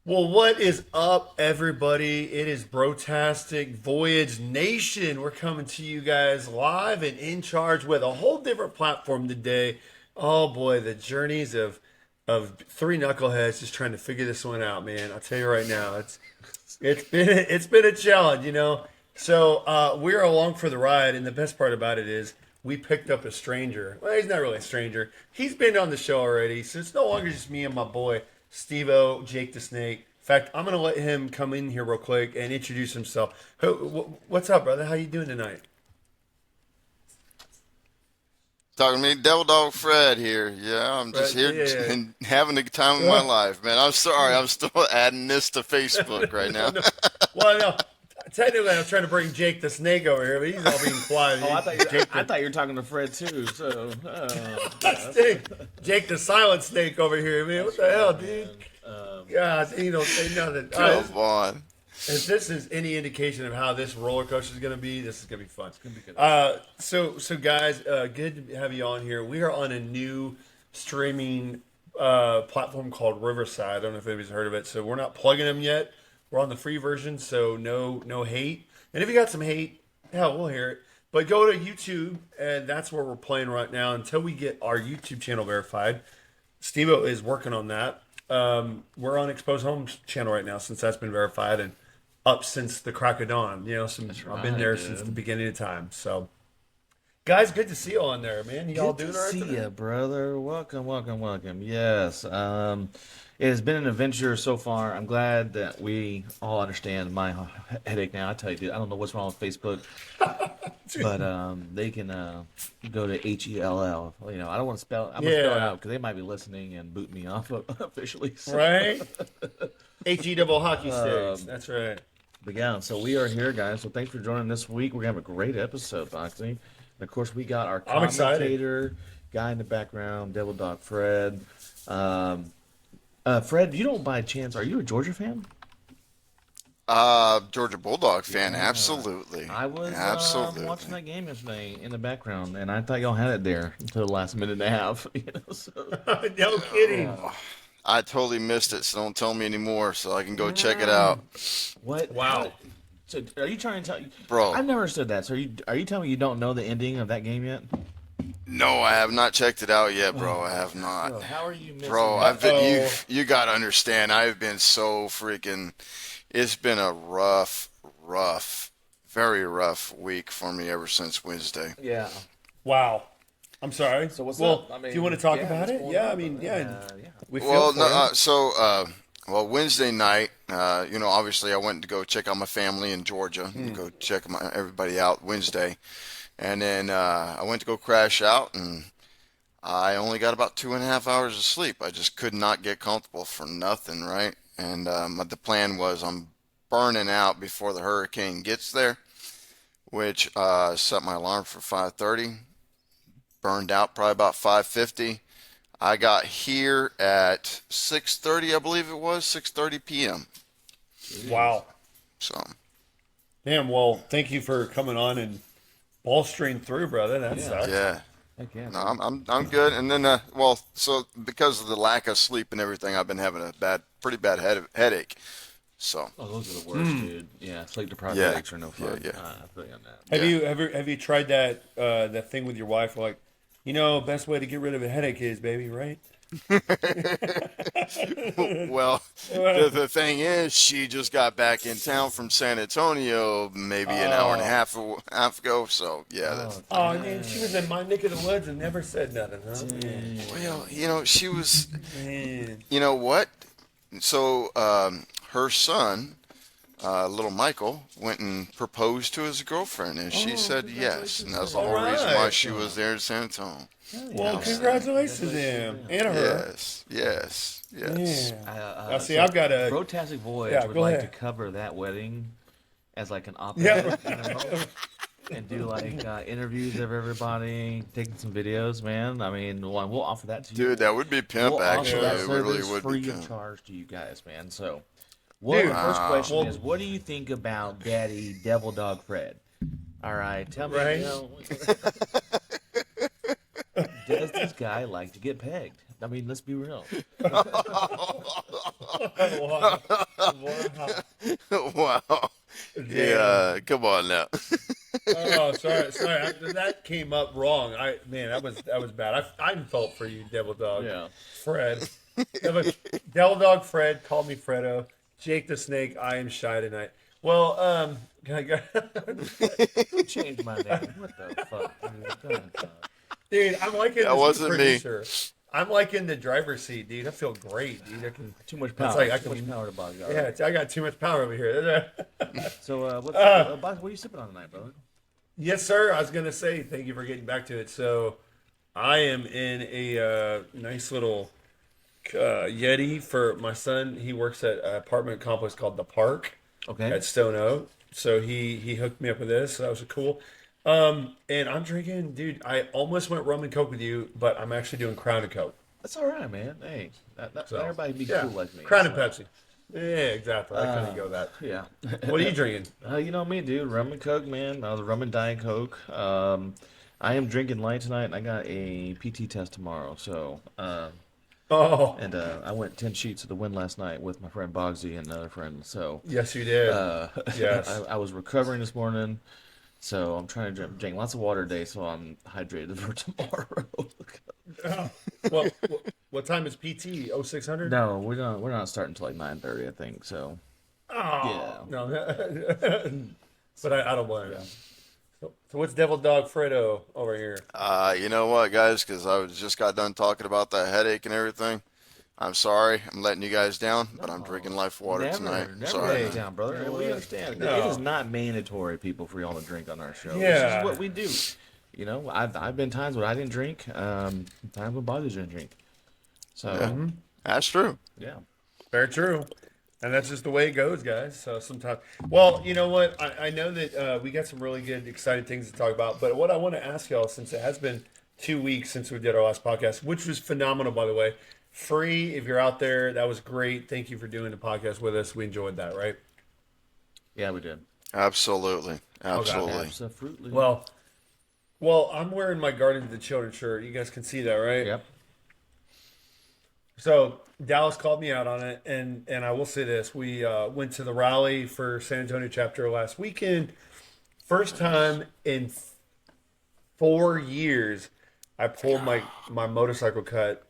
Well, what is up, everybody? It is Brotastic Voyage Nation. We're coming to you guys live and in charge with a whole different platform today. Oh boy, the journeys of three knuckleheads just trying to figure this one out, man. I'll tell you right now, it's been a challenge, you know. So we're along for the ride, and the best part about it is we picked up a stranger. Well, he's not really a stranger. He's been on the show already, so it's no longer just me and my boy Steve-O, Jake the Snake. In fact, I'm gonna let him come in here real quick and introduce himself. What's up, brother? How you doing tonight? Talking to me, Devil Dog Fred here. Yeah, I'm just Right? here Yeah. and having the time of my Yeah. life, man. I'm sorry, I'm still adding this to Facebook right No, now. no. Well, no. Technically, I was trying to bring Jake the Snake over here, but he's all being quiet. Oh, Jake I the thought you were talking to Fred too. So, Snake, Jake the Silent Snake over here, man. What the hell, dude? God, he don't say nothing. Come on. If this is any indication of how this roller coaster is going to be, this is going to be fun. It's gonna be good. So guys, good to have you on here. We are on a new streaming platform called Riverside. I don't know if anybody's heard of it. So we're not plugging them yet. We're on the free version, so no hate. And if you got some hate, hell, we'll hear it. But go to YouTube, and that's where we're playing right now until we get our YouTube channel verified. Steve-O is working on that. We're on Exposed Homes channel right now since that's been verified and up since the crack of dawn. You know, I've been there since the beginning of time. So, guys, good to see you on there, man. You all good doing to all right see today? you, brother. Welcome. Yes. It has been an adventure so far. I'm glad that we all understand my headache now. I tell you, dude, I don't know what's wrong with Facebook, but they can go to HELL. You know, I don't want to spell. I'm gonna spell it out because they might be listening and boot me off officially. So. Right? HE double hockey sticks. That's right. But yeah, so we are here, guys. So thanks for joining this week. We're gonna have a great episode, Boxing. And of course, we got our I'm excited. commentator guy in the background, Devil Dog Fred. Fred, you don't by chance, are you a Georgia fan? Georgia Bulldog fan, absolutely. I was Absolutely. watching that game yesterday in the background, and I thought y'all had it there until the last minute and a half. You know, so. No kidding. I totally missed it, so don't tell me anymore so I can go check it out. What? Wow. So are you trying to tell? Bro. I've never understood that. So are you telling me you don't know the ending of that game yet? No, I have not checked it out yet, bro. I have not. Bro, how are you missing? Bro, that? I've been you gotta understand. I've been so freaking. It's been a rough, very rough week for me ever since Wednesday. Yeah. Wow. I'm sorry. So what's well, up? I mean, do you want to talk yeah, about what's it? going Yeah, on? I mean, yeah. Yeah. We feel Well, for no, you. well, Wednesday night, obviously I went to go check out my family in Georgia, go check everybody out Wednesday, and then I went to go crash out, and I only got about 2.5 hours of sleep. I just could not get comfortable for nothing, right? And the plan was I'm burning out before the hurricane gets there, which set my alarm for 5:30. Burned out probably about 5:50. I got here at 6:30, I believe it was 6:30 p.m. Wow. So Damn, well, thank you for coming on and bolstering through, brother. That sucks. yeah, Heck yeah. no, I'm good. And then so because of the lack of sleep and everything, I've been having a pretty bad headache. So Oh, those are the worst, dude. Yeah, sleep deprived Yeah. headaches are no fun. Yeah. I feel you on that. Have you tried that thing with your wife? Like, best way to get rid of a headache is, baby, right? well, the thing is, she just got back in town from San Antonio maybe an hour and a half ago. So yeah, that's. Oh, man, she was in my neck of the woods and never said nothing, huh? Well, she was. Man. You know what? So her son, little Michael, went and proposed to his girlfriend, and she said yes, and that's the whole reason why Alright. she was there in San Antonio. Well, congratulations to him and her. Yes. Yeah. Now, see, So I've got a. Brotastic Voyage Yeah, would go like ahead. to cover that wedding as like an opera, Yeah. and do like interviews of everybody, taking some videos, man. I mean, we'll offer that to you. Dude, that would be pimp, We'll actually. offer that It really service would free be of pimp. charge to you guys, man. So, the first question well- is, what do you think about Daddy Devil Dog Fred? All right, tell me. Right. Does this guy like to get pegged? I mean, let's be real. Wow. Wow. Yeah, come on now. Oh, sorry. That came up wrong. That was bad. I'm felt for you, Devil Dog. Yeah. Fred. Devil Dog Fred, call me Fredo. Jake the Snake, I am shy tonight. Well, Who changed my name? What the fuck? dude, I'm liking That this wasn't me. producer. I'm like in the driver's seat, dude. I feel great, dude. I can. Too much power. It's like I Too can. much power to bog you. Yeah, I got too much power over here. So, what are you sipping on tonight, brother? Yes, sir. I was gonna say thank you for getting back to it. So, I am in a nice little Yeti for my son. He works at an apartment complex called The Park Okay. at Stone Oak. So he hooked me up with this. So that was cool. And I'm drinking, dude. I almost went rum and coke with you, but I'm actually doing Crown and Coke. That's all right, man. Hey, not So, everybody be yeah, cool like me. Crown so. and Pepsi. Yeah, exactly. I couldn't go that. Yeah. What are you drinking? You know me, dude. Rum and Coke, man. The rum and Diet Coke. I am drinking light tonight, and I got a PT test tomorrow. So, Oh, I went 10 sheets of the win last night with my friend Bogsy and another friend. So, yes, you did. Yes. I was recovering this morning. So I'm trying to drink lots of water today, so I'm hydrated for tomorrow. Well, what time is PT? 0600? No, we're not starting until like 9:30, I think. So Oh, no. But I don't blame you. So what's Devil Dog Fredo over here? You know what, guys? Because just got done talking about that headache and everything. I'm sorry. I'm letting you guys down, but I'm drinking life water tonight. never Sorry. let you down, brother. And we understand. No. It is not mandatory, people, for y'all to drink on our show. This Yeah. is what we do. You know, I've been times when I didn't drink, times when Bobby didn't drink. So Yeah. That's true. yeah. Very true. And that's just the way it goes, guys. So sometimes, well, you know what? I know that we got some really good, exciting things to talk about. But what I want to ask y'all, since it has been 2 weeks since we did our last podcast, which was phenomenal, by the way. Free, if you're out there, that was great. Thank you for doing the podcast with us. We enjoyed that, right? Yeah, we did. Absolutely. Absolutely. Absolutely. Well, I'm wearing my Garden of the Children shirt. You guys can see that, right? Yep. So Dallas called me out on it, and I will say this: we went to the rally for San Antonio chapter last weekend. First time in 4 years, I pulled my motorcycle cut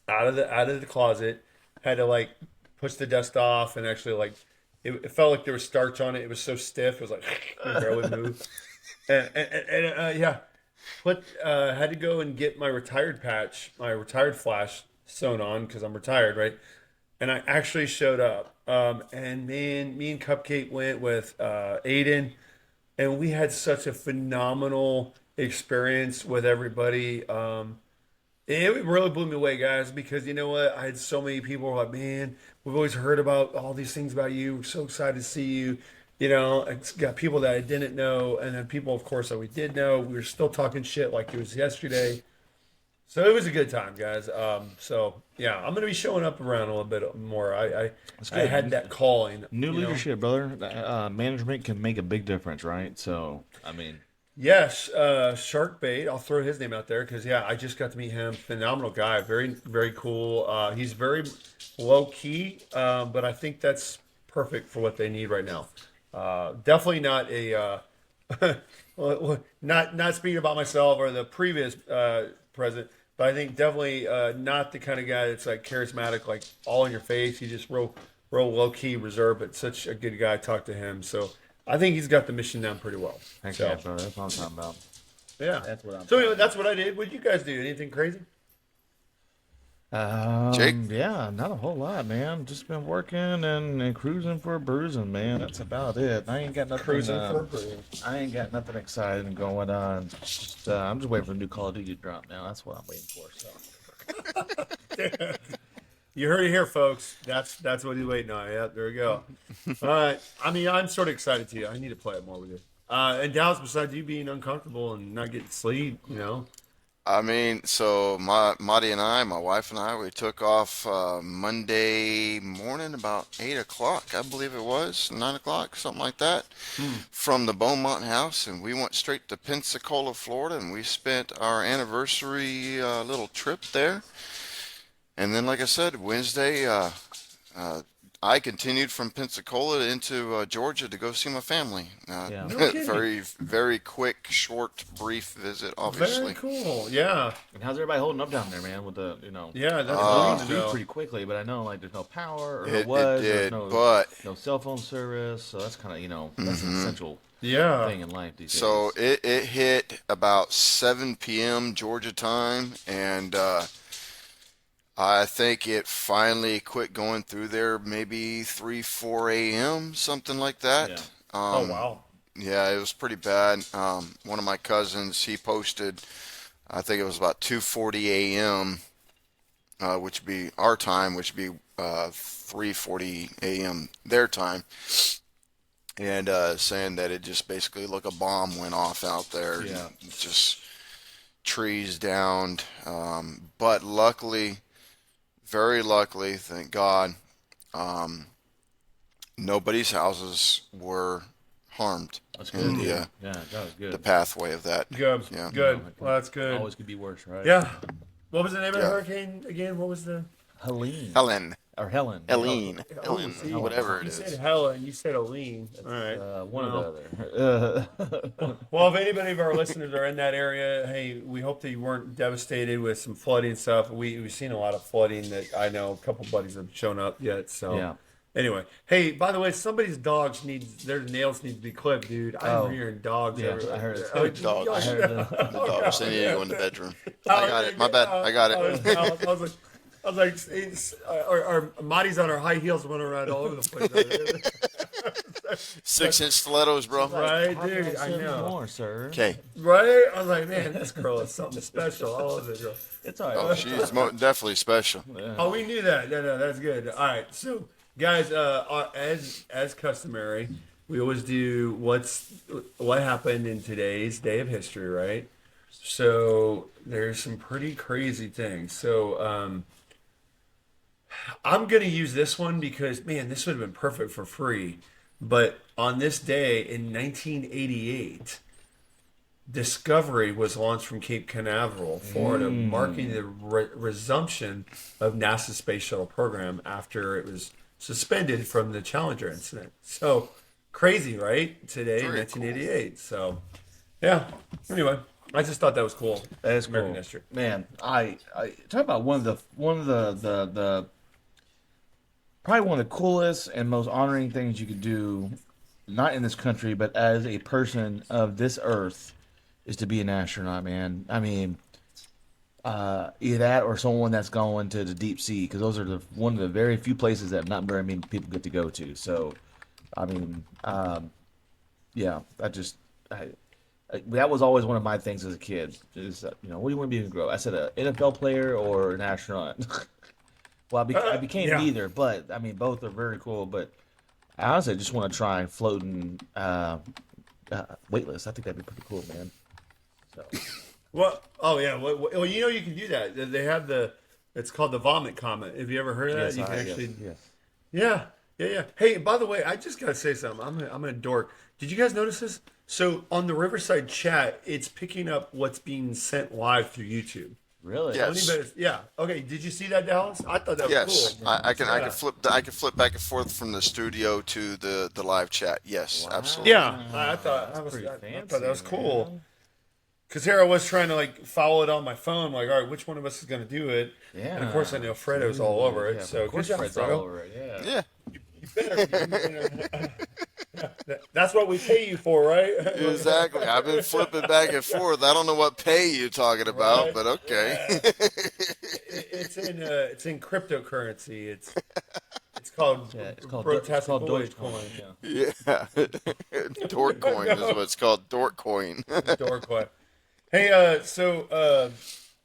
out of the closet. Had to like push the dust off, and actually like it felt like there was starch on it. It was so stiff. It was like it barely moved. And yeah, had to go and get my retired patch, my retired flash sewn on because I'm retired, right? And I actually showed up. And man, me and Cupcake went with Aiden, and we had such a phenomenal experience with everybody. It really blew me away, guys, because you know what? I had so many people who were like, man, we've always heard about all these things about you. We're so excited to see you. You know, it's got people that I didn't know, and then people, of course, that we did know. We were still talking shit like it was yesterday. So it was a good time, guys. So yeah, I'm gonna be showing up around a little bit more. I had that calling. New you know? leadership, brother. Management can make a big difference, right? So, I mean, Yes, Shark Bait. I'll throw his name out there because yeah, I just got to meet him. Phenomenal guy, very very cool. He's very low key, but I think that's perfect for what they need right now. Definitely not a not speaking about myself or the previous president, but I think definitely not the kind of guy that's like charismatic, like all in your face. He's just real low key, reserved, but such a good guy. Talk to him, so I think he's got the mission down pretty well. heck So, yeah, brother. That's what I'm talking about. yeah, That's what I'm so anyway, that's what I did. What did you guys do? Anything crazy? Jake? Yeah, not a whole lot, man. Just been working and cruising for a bruising, man. That's about it. I ain't got nothing. Cruising for a breeze. I ain't got nothing exciting going on. I'm just waiting for the new Call of Duty to drop now. That's what I'm waiting for. So. You heard it here, folks. That's what he's waiting on. Yeah, there we go. All right. I mean, I'm sort of excited too. I need to play it more with you. And Dallas, besides you being uncomfortable and not getting sleep, you know, I mean, so Marty and I, my wife and I, we took off Monday morning about 8 o'clock, I believe it was, 9 o'clock, something like that, Hmm. from the Beaumont house, and we went straight to Pensacola, Florida, and we spent our anniversary little trip there. And then, like I said, Wednesday, uh, I continued from Pensacola into Georgia to go see my family. Yeah. No kidding. Very, very quick, short, brief visit, Very obviously. cool. Yeah. And how's everybody holding up down there, man? With the Yeah, that's the cool leaves to do know. pretty quickly, but I know like there's no power or no It there's did, but no cell phone service, so that's kind of that's an mhm. essential Yeah. thing in life these So days. it hit about 7 p.m. Georgia time, and I think it finally quit going through there maybe 3, 4 a.m., something like Yeah. that. Oh wow. Yeah, it was pretty bad. One of my cousins, he posted, I think it was about 2:40 a.m., which would be our time, which would be 3:40 a.m. their time, and saying that it just basically like a bomb went off out there, and Yeah. just trees downed. But luckily, very luckily, thank God, um, nobody's houses were harmed That's in good, Mm. the dude. Yeah, that was the good. pathway of that. Good. Yeah, Good. It Well, that's good. always could be worse, right? Yeah. What was the name of the yeah. hurricane again? What was the? Helene Helen, or Helen. Yeah. Oh, Helene, oh, Helen, see, whatever it you said is. Hella and you said Aline. All right. One Well, or the other. well, if anybody of our listeners are in that area, hey, we hope that you weren't devastated with some flooding and stuff. We've seen a lot of flooding that I know a couple buddies have shown up yet. So Yeah. anyway, hey, by the way, somebody's dogs needs their nails need to be clipped, dude. I'm Oh, hearing dogs yeah, everywhere. I heard it Oh, too. Dogs. I heard the. The dogs, they need to go in the bedroom. I Oh, got it. My bad. I got it. I was like, our Marty's on her high heels running around all over the place. 6-inch stilettos, bro. Right, How can dude, I I serve you know. more, sir? Okay. Right? I was like, man, this girl is something special. I love this girl. It's all Oh, right. she's definitely special. Yeah. Oh, we knew that. No, that's good. All right, so guys, as customary, we always do what happened in today's day of history, right? So there's some pretty crazy things. So I'm gonna use this one because man, this would have been perfect for free. But on this day in 1988, Discovery was launched from Cape Canaveral, Florida, marking the resumption of NASA's space shuttle program after it was suspended from the Challenger incident. So crazy, right? Today, in Very cool. 1988. So, yeah. Anyway, I just thought that was cool. That is American cool. history. Man, I talk about one of the probably one of the coolest and most honoring things you could do, not in this country, but as a person of this earth, is to be an astronaut, man. I mean, either that or someone that's going to the deep sea, because those are one of the very few places that not very many people get to go to. So, I mean, yeah, that was always one of my things as a kid. Is what do you want to be when you grow up? I said an NFL player or an astronaut. Well, I became Yeah. neither, but I mean, both are very cool. But I honestly just want to try floating weightless. I think that'd be pretty cool, man. So, Well, oh yeah. Well, you can do that. They have it's called the vomit comet. Have you ever heard of that? yes, You can yes, actually, yes. yeah. Hey, by the way, I just gotta say something. I'm a dork. Did you guys notice this? So on the Riverside chat, it's picking up what's being sent live through YouTube. Really? Yes. Yeah. Okay. Did you see that, Dallas? I thought that was Yes, cool. I can Yeah. flip back and forth from the studio to the live chat. Yes, absolutely. Yeah, I thought That's pretty I fancy, thought that was cool. man. Because here I was trying to like follow it on my phone, like, all right, which one of us is going to do it? Yeah. And of course, I know Fredo's all over it. Yeah, So of course, good job, Fred's all Fredo. over it. Yeah. Yeah, That's what we pay you for, right? exactly. I've been flipping back and forth. I don't know what pay you're talking about, Right. but okay. It's in cryptocurrency. It's called It's called Brotastic Voyage Dogecoin. coin. Yeah, Dork coin is what it's called. Dork coin. Dork. Hey, so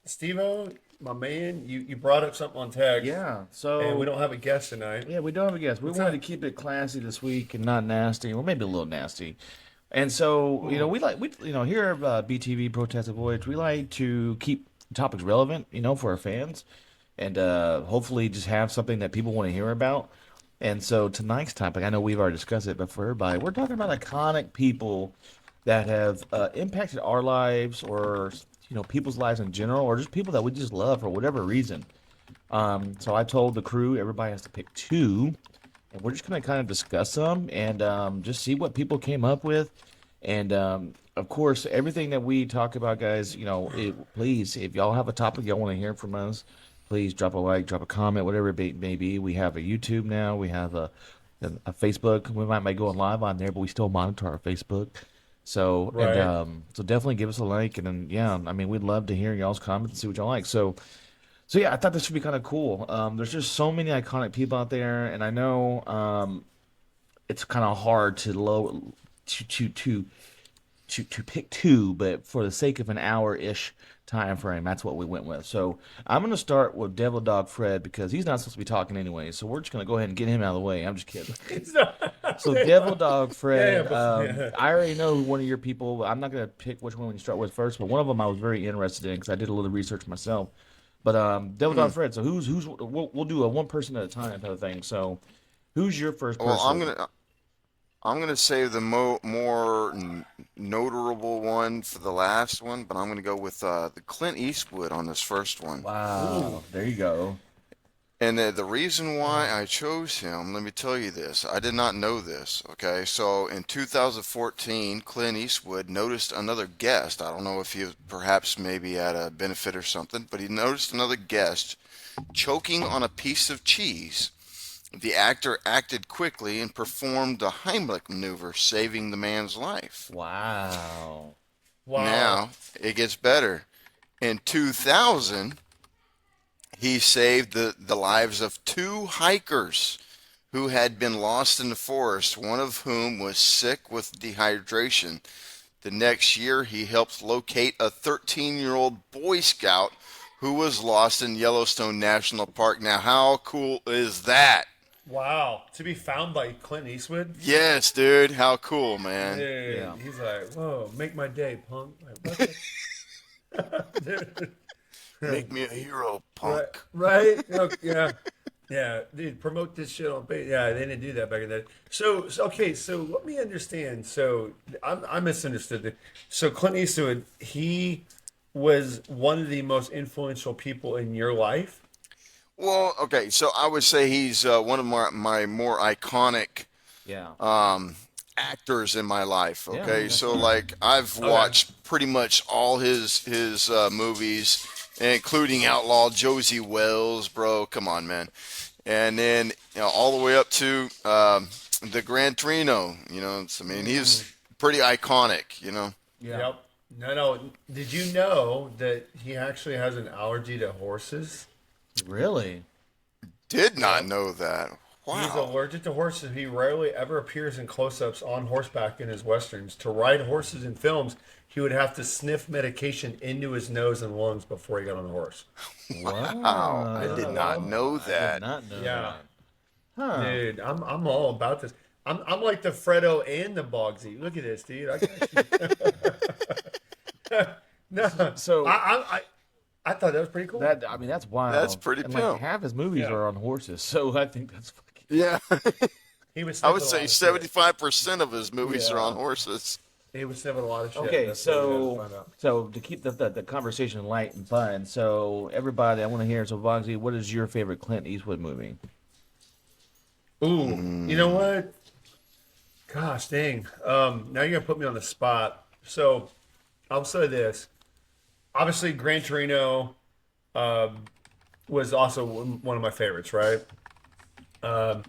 Steve-O, my man, you brought up something on tag, Yeah. So and we don't have a guest tonight. Yeah, we don't have a guest. We What's wanted that? to keep it classy this week and not nasty, or maybe a little nasty. And so, we here at BTV Brotastic Voyage, we like to keep topic's relevant, for our fans, and hopefully just have something that people want to hear about. And so tonight's topic, I know we've already discussed it, but for everybody, we're talking about iconic people that have impacted our lives, or people's lives in general, or just people that we just love for whatever reason. So I told the crew everybody has to pick two, and we're just gonna kind of discuss them and just see what people came up with. And of course, everything that we talk about, guys, please, if y'all have a topic y'all want to hear from us, please drop a like, drop a comment, whatever it may be. We have a YouTube now, we have a Facebook. We might go live on there, but we still monitor our Facebook. So Right. so definitely give us a like, and then yeah, I mean, we'd love to hear y'all's comments and see what y'all like. So yeah, I thought this would be kind of cool. There's just so many iconic people out there, and I know it's kind of hard to pick two, but for the sake of an hour-ish time frame, that's what we went with. So I'm gonna start with Devil Dog Fred because he's not supposed to be talking anyway. So we're just gonna go ahead and get him out of the way. I'm just kidding. So Devil Dog Fred, Yeah. I already know one of your people. I'm not gonna pick which one we start with first, but one of them I was very interested in because I did a little research myself. But Devil Dog Fred. So who's we'll do a one person at a time type of thing. So who's your first person? Well, I'm gonna save the more notable one for the last one, but I'm gonna go with the Clint Eastwood on this first one. Wow, there you go. And the reason why I chose him, let me tell you this. I did not know this, okay? So in 2014, Clint Eastwood noticed another guest. I don't know if he was perhaps maybe at a benefit or something, but he noticed another guest choking on a piece of cheese. The actor acted quickly and performed the Heimlich maneuver, saving the man's life. Wow. Wow. Now, it gets better. In 2000, he saved the lives of two hikers who had been lost in the forest, one of whom was sick with dehydration. The next year, he helped locate a 13-year-old Boy Scout who was lost in Yellowstone National Park. Now, how cool is that? Wow. To be found by Clint Eastwood? Yes, dude. How cool, man. Dude, Yeah. he's like, whoa, make my day, punk. Like, what the- Dude. Make me a hero, punk. Right? Yeah. Yeah, dude, promote this shit on page. Yeah, they didn't do that back in the day. Okay, so let me understand. So I misunderstood. So Clint Eastwood, he was one of the most influential people in your life. Well, okay, so I would say he's one of my more iconic Yeah. actors in my life. Yeah, Okay, that's so right. like I've Okay. watched pretty much all his movies, including Outlaw Josie Wells, bro. Come on, man. And then all the way up to the Gran Torino. I mean he's pretty iconic. Yeah. Yep. No. Did you know that he actually has an allergy to horses? Really? Did not Yep. know that. He's Wow. allergic to horses. He rarely ever appears in close-ups on horseback in his westerns. To ride horses in films, he would have to sniff medication into his nose and lungs before he got on the horse. Wow. I did not know I did that. not know Yeah, that. Huh. dude, I'm all about this. I'm like the Freddo and the Bogsy. Look at this, dude. I got you. No, So I thought that was pretty cool. I mean, that's wild. That's pretty And cool. like half his movies Yeah. are on horses, so I think that's fucking. Yeah. He was I would sniffing a say lot of shit. 75% of his movies are Yeah. on horses. He was sniffing a lot of shit. Okay, That's what we had to find out. so to keep the conversation light and fun, so everybody, I want to hear. So, Vogsy, what is your favorite Clint Eastwood movie? Ooh, you know what? Gosh, dang. Now you're gonna put me on the spot. So I'll say this. Obviously, Gran Torino was also one of my favorites, right? Um,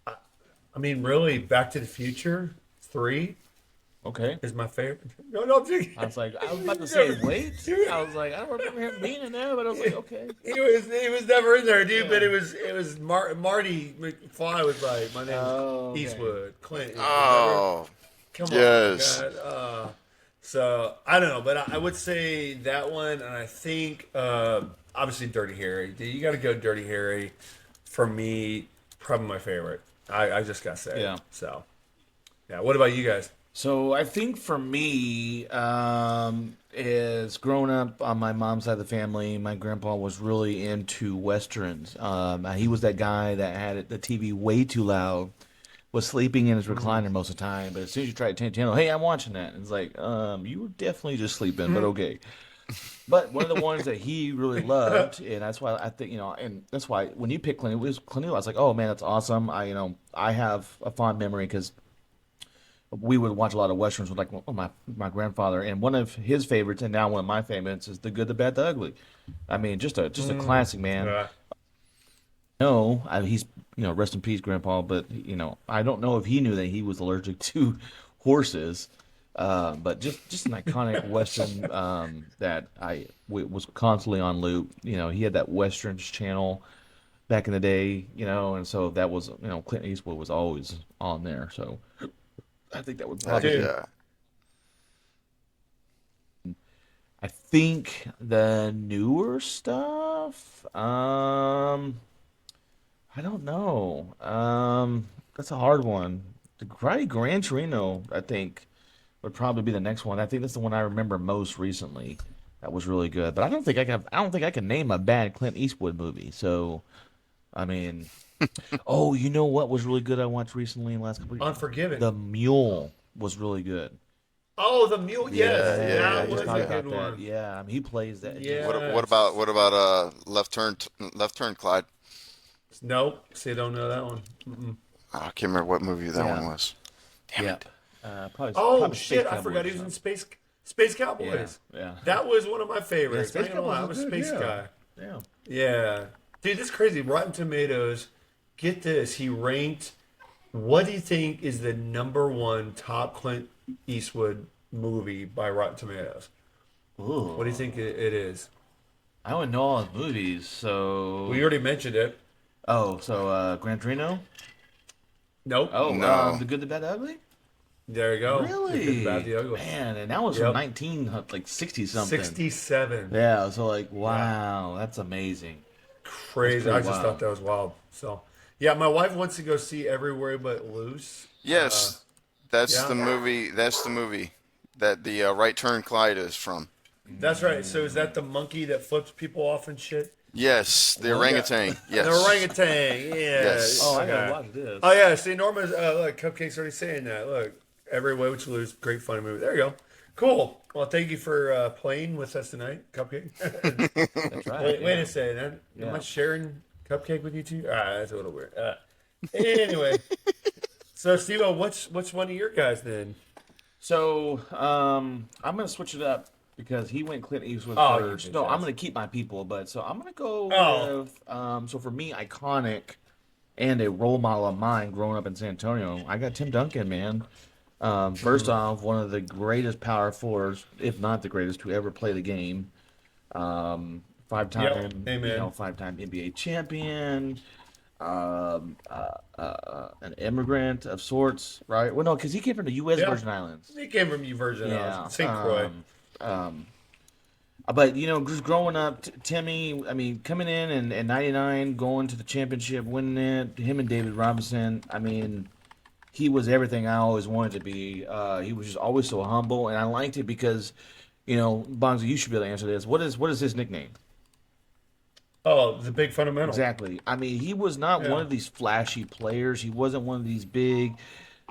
I mean, really, Back to the Future 3 Okay. is my favorite. No, I'm joking. I was about to say, wait. I was like, I don't remember him being in there, but I was like, okay. He was never in there, dude. But it was Marty McFly was like, my name Oh, is okay. Eastwood, Clint. Eastwood, Oh, Come yes. on, God. So I don't know, but I would say that one, and I think obviously Dirty Harry. You got to go Dirty Harry. For me, probably my favorite. I just gotta say. Yeah. So, yeah. What about you guys? So I think for me, is growing up on my mom's side of the family, my grandpa was really into westerns. He was that guy that had the TV way too loud, was sleeping in his recliner most of the time. But as soon as you try to change the channel, hey, I'm watching that. And it's like, you were definitely just sleeping, but okay. But one of the ones that he really loved, and that's why I think, and that's why when you pick Clint Eastwood, I was like, oh man, that's awesome. I have a fond memory because we would watch a lot of westerns with like my grandfather, and one of his favorites, and now one of my favorites, is The Good, the Bad, the Ugly. I mean, just a classic, man. Yeah. No, he's rest in peace, Grandpa. But I don't know if he knew that he was allergic to horses. But just an iconic western that was constantly on loop. He had that westerns channel back in the day. And so that was Clint Eastwood was always on there. So I think that would probably. Dude. Yeah. I think the newer stuff. I don't know. That's a hard one. Probably Gran Torino, I think, would probably be the next one. I think that's the one I remember most recently. That was really good. But I don't think I can. I don't think I can name a bad Clint Eastwood movie. So, I mean, oh, you know what was really good? I watched recently in the last couple of years. Unforgiven. The Mule was really good. Oh, the mule. Yes, Yeah, that I was just thought a about good that. one. Yeah, I mean, he plays that. Yeah. What about Left Turn Clyde? Nope. See, I don't know that one. Mm-mm. I can't remember what movie that Yeah. one was. Damn Yeah. it. Oh Probably shit! Space I forgot he was Cowboys, in so. Space Cowboys. Yeah. That was one of my favorites. Space I ain't gonna lie, I'm a Cowboys was space good, guy. Yeah. Yeah, dude, this is crazy. Rotten Tomatoes. Get this. He ranked. What do you think is the number one top Clint Eastwood movie by Rotten Tomatoes? Ooh. What do you think it is? I don't know all his movies, so. We already mentioned it. Oh, so Gran Torino? Nope. Oh, No. The Good, the Bad, the Ugly? There you go. The Really? Good, the Bad, the Ugly. Man, and that was Yep. from 60 something. 67. Yeah, so like, wow, that's amazing. Crazy. That's I pretty just wild. thought that was wild. So, yeah, my wife wants to go see Everywhere But Loose. Yes, that's yeah. the movie. That's the movie that the Right Turn Clyde is from. That's right. So is that the monkey that flips people off and shit? Yes, the orangutan. Yes. The orangutan. Yeah. Yes. Oh, I Okay. gotta watch this. Oh yeah. See, Norma's look, Cupcake's already saying that. Look, Every Way Which Lose, great funny movie. There you go. Cool. Well, thank you for playing with us tonight, Cupcake. That's right. wait yeah. a second. Am I Yeah. sharing Cupcake with you two? That's a little weird. Anyway, so Steve, what's one of your guys then? So, I'm gonna switch it up because he went Clint Eastwood Oh, you first. bitch No, I'm ass. gonna keep my people, but so I'm gonna go Oh. with so for me, iconic and a role model of mine growing up in San Antonio, I got Tim Duncan, man. First off, one of the greatest power forwards, if not the greatest, to ever play the game. Five-time, Yep. Amen. five-time NBA champion, an immigrant of sorts, right? Well, no, because he came from the U.S. Yeah. Virgin Islands. He came from you Virgin Yeah. Islands, St. Croix. But just growing up, Timmy, I mean, coming in '99, going to the championship, winning it, him and David Robinson, I mean, he was everything I always wanted to be. He was just always so humble, and I liked it because, Bonzo, you should be able to answer this. What is his nickname? Oh, the big fundamental. Exactly. I mean, he was not Yeah. one of these flashy players. He wasn't one of these big,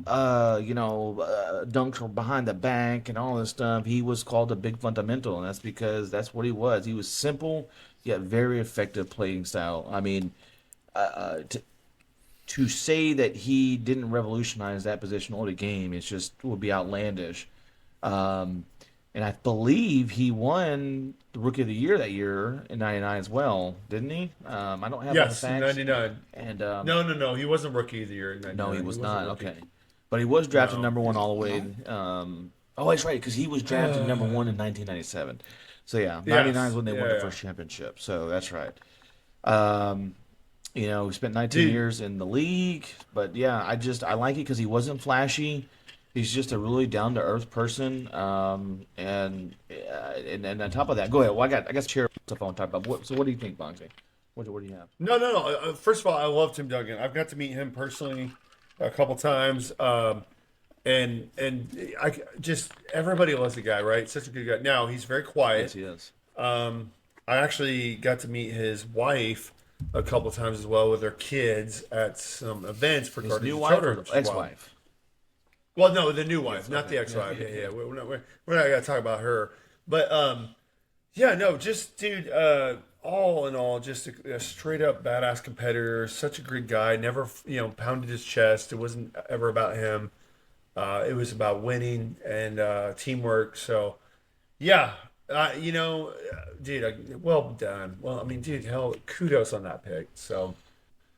dunks from behind the back and all this stuff. He was called a big fundamental, and that's because that's what he was. He was simple yet very effective playing style. I mean, to say that he didn't revolutionize that position or the game, it's just would be outlandish. And I believe he won the Rookie of the Year that year in '99 as well, didn't he? I don't have all the Yes, in facts. '99. And No. He wasn't Rookie of the Year in '99. no, he was wasn't not. rookie. Okay, but he was drafted No. number one all the way. Oh, that's right, because he was drafted number one in 1997. So yeah, '99 is when they won the yeah. first championship. So that's right. He spent 19 Dude. years in the league, but yeah, I like it because he wasn't flashy. He's just a really down to earth person, and on top of that, go ahead. Well, I got chair stuff on top of. What do you think, Bonzi? What do you have? No. First of all, I love Tim Duncan. I've got to meet him personally a couple times. and I just everybody loves the guy, right? Such a good guy. Now he's very quiet. Yes, he is. I actually got to meet his wife a couple times as well with their kids at some events for His Guardians new of wife Children, or which is wild. ex-wife? Well, no, the new wife, not okay. the ex-wife. Yeah, Yeah, yeah, yeah. We're not gonna talk about her, but yeah, no, just dude. All in all, just a straight up badass competitor. Such a great guy. Never, pounded his chest. It wasn't ever about him. It was about winning and teamwork. So yeah, dude, well done. Well, I mean, dude, hell, kudos on that pick. So,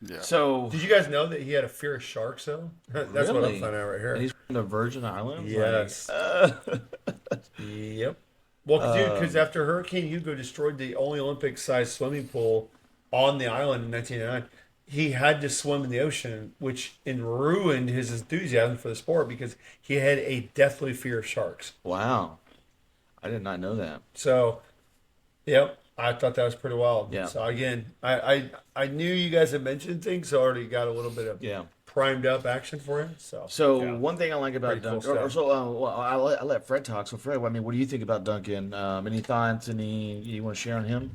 Yeah. So did you guys know that he had a fear of sharks? Though that's what I'm really, finding out right and here. he's from the Virgin Islands. Yes. Yep. Well, dude, because after Hurricane Hugo destroyed the only Olympic-sized swimming pool on the island in 1999, he had to swim in the ocean, which ruined his enthusiasm for the sport because he had a deathly fear of sharks. Wow, I did not know that. So, yep, I thought that was pretty wild. Yeah. So again, I knew you guys had mentioned things, so I already got a little bit of Yeah. primed up action for him. So, So yeah. one thing I like about Pretty cool Duncan, or stuff. so well, I let Fred talk. So Fred, I mean, what do you think about Duncan? Any thoughts? Any you want to share on him?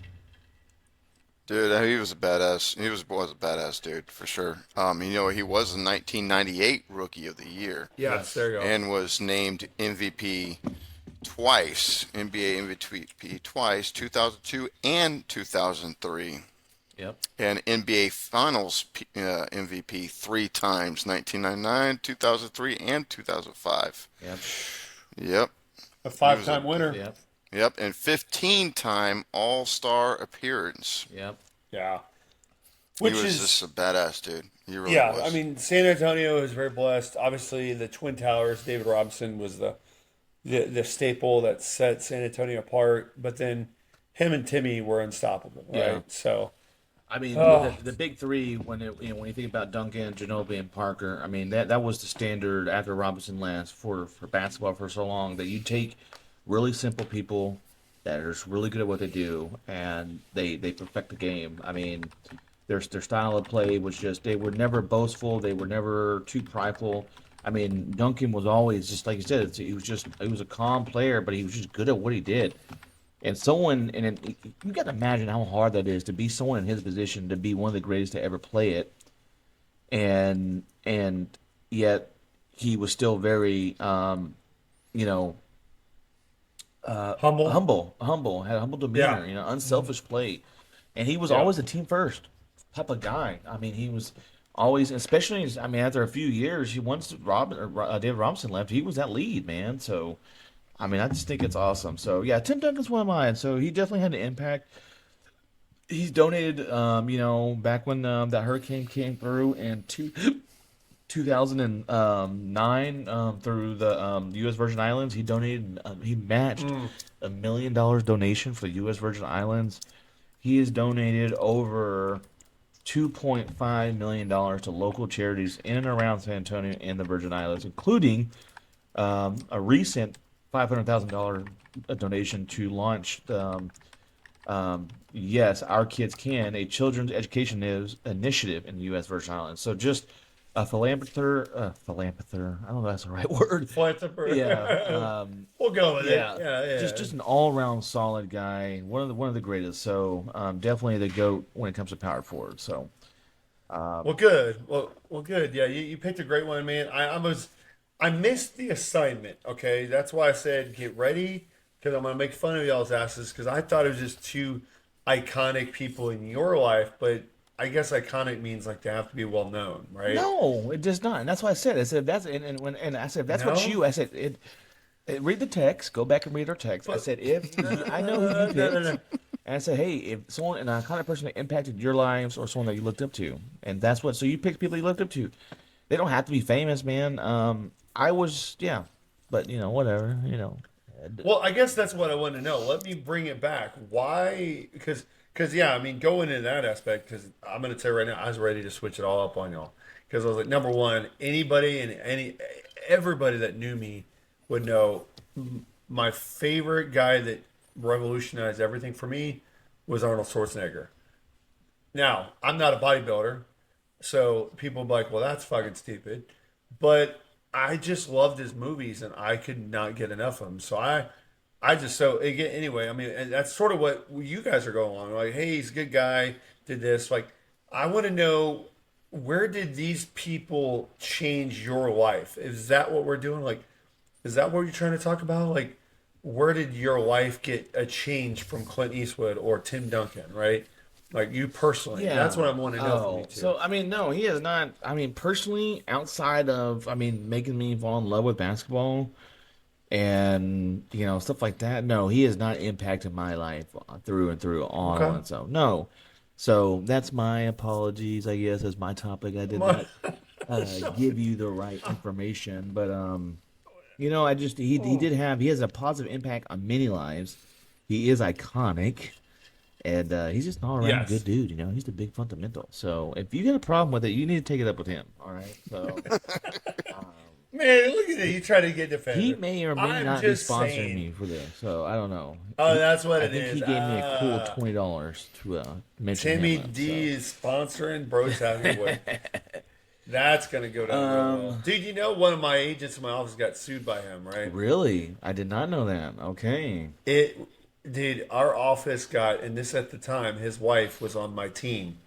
Dude, he was a badass. He was a badass dude for sure. He was the 1998 Rookie of the Year Yes, there you go. and was named MVP twice, NBA MVP twice, 2002 and 2003, Yep. and NBA Finals MVP three times, 1999, 2003, and 2005. Yep. Yep, A five-time winner. Yep. yep, and 15-time All-Star appearance. Yep. Yeah. He Which was is just a badass dude. He really Yeah, was. I mean, San Antonio is very blessed. Obviously, the Twin Towers, David Robinson was the staple that set San Antonio apart. But then him and Timmy were unstoppable, right? Yeah. So, I mean, Oh. the big three when when you think about Duncan, Ginobili, and Parker, I mean that was the standard after Robinson last for basketball for so long that you take really simple people that are just really good at what they do and they perfect the game. I mean, their style of play was just they were never boastful, they were never too prideful. I mean, Duncan was always just like you said. He was a calm player, but he was just good at what he did. You got to imagine how hard that is to be someone in his position to be one of the greatest to ever play it, and yet he was still very humble. humble, had a humble demeanor, Yeah. unselfish play, and he was Yeah. always a team first type of guy. I mean, he was always, especially I mean, after a few years, once David Robinson left, he was that lead man. So. I mean, I just think it's awesome. So yeah, Tim Duncan's one of mine. So he definitely had an impact. He's donated, back when that hurricane came through in 2009 through the U.S. Virgin Islands. He donated, he matched $1 million donation for the U.S. Virgin Islands. He has donated over $2.5 million to local charities in and around San Antonio and the Virgin Islands, including a recent $500,000 donation to launch Yes, Our Kids Can, a children's education initiative in the U.S. Virgin Islands. So just a philanthropist, I don't know if that's the right word. Philanthropist. Yeah, We'll go with yeah, it. Yeah. just an all-around solid guy, one of the greatest. So definitely the GOAT when it comes to power forward. So Well, good. Well, good. Yeah, you picked a great one, man. I missed the assignment. Okay, that's why I said get ready because I'm gonna make fun of y'all's asses because I thought it was just two iconic people in your life, but I guess iconic means like they have to be well known, right? no, it does not, and that's why I said that's and I said that's what No? you. I said read the text. Go back and read our text. I said if I know who you picked. No. And I said, hey, if someone, an iconic person that impacted your lives or someone that you looked up to, and that's what, so you picked people you looked up to. They don't have to be famous, man. I was, yeah, but whatever. Well, I guess that's what I want to know. Let me bring it back. Why? Because yeah, I mean, going into that aspect, because I'm going to tell you right now, I was ready to switch it all up on y'all. Because I was like, number one, anybody and everybody that knew me would know my favorite guy that revolutionized everything for me was Arnold Schwarzenegger. Now, I'm not a bodybuilder, so people be like, well, that's fucking stupid. But I just loved his movies, and I could not get enough of them. So I just so again anyway. I mean, and that's sort of what you guys are going along. Like, hey, he's a good guy. Did this. Like, I want to know, where did these people change your life? Is that what we're doing? Like, is that what you're trying to talk about? Like, where did your life get a change from Clint Eastwood or Tim Duncan? Right? Like you personally. That's what I want to know from you too. So I mean, no, he has not. I mean, personally, outside of, I mean, making me fall in love with basketball and stuff like that. No, he has not impacted my life through and through Okay. on. So no, so that's my apologies. I guess as my topic, I did not give you the right information, but I just he has a positive impact on many lives. He is iconic. And he's just an all around good Yes. dude, He's the big fundamental. So if you get a problem with it, you need to take it up with him. All right. So Man, look at it. You try to get he defensive. may or may I'm not be just sponsoring saying. me for this. So I don't know. Oh, that's what I it think is. he gave me a cool $20 to mention Timmy him. D is sponsoring Brotastic Voyage. That's gonna go down real well. Dude, one of my agents in my office got sued by him, right? Really? I did not know that. Okay. Dude, our office got, and this at the time, his wife was on my team.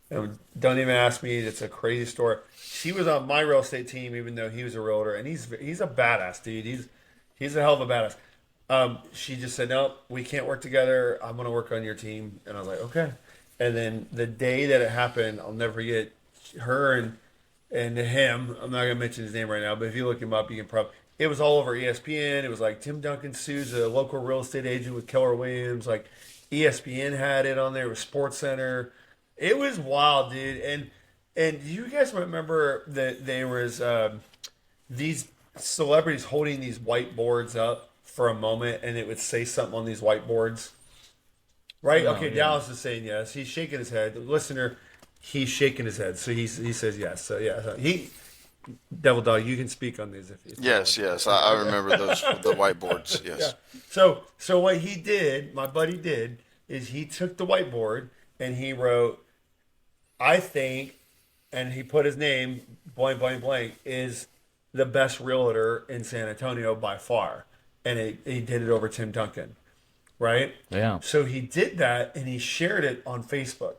And don't even ask me. It's a crazy story. She was on my real estate team, even though he was a realtor, and he's a badass dude. He's a hell of a badass. She just said, "No, we can't work together. I'm gonna work on your team," and I was like, "Okay." And then the day that it happened, I'll never forget. Her and him. I'm not gonna mention his name right now, but if you look him up, you can probably. It was all over ESPN. It was like Tim Duncan sues a local real estate agent with Keller Williams. Like ESPN had it on there. It was Sports Center. It was wild, dude. And you guys remember that there was these celebrities holding these whiteboards up for a moment, and it would say something on these whiteboards, right? No, Okay, yeah. Dallas is saying yes. He's shaking his head. The listener, he's shaking his head, so he says yes. So yeah, Devil Dog, you can speak on these if you Yes, want. yes, I remember those the whiteboards. Yeah. Yes. So what he did, my buddy did, is he took the whiteboard and he wrote, "I think," and he put his name, blank, blank, blank, is the best realtor in San Antonio by far. And he did it over Tim Duncan, right? Yeah. So he did that and he shared it on Facebook.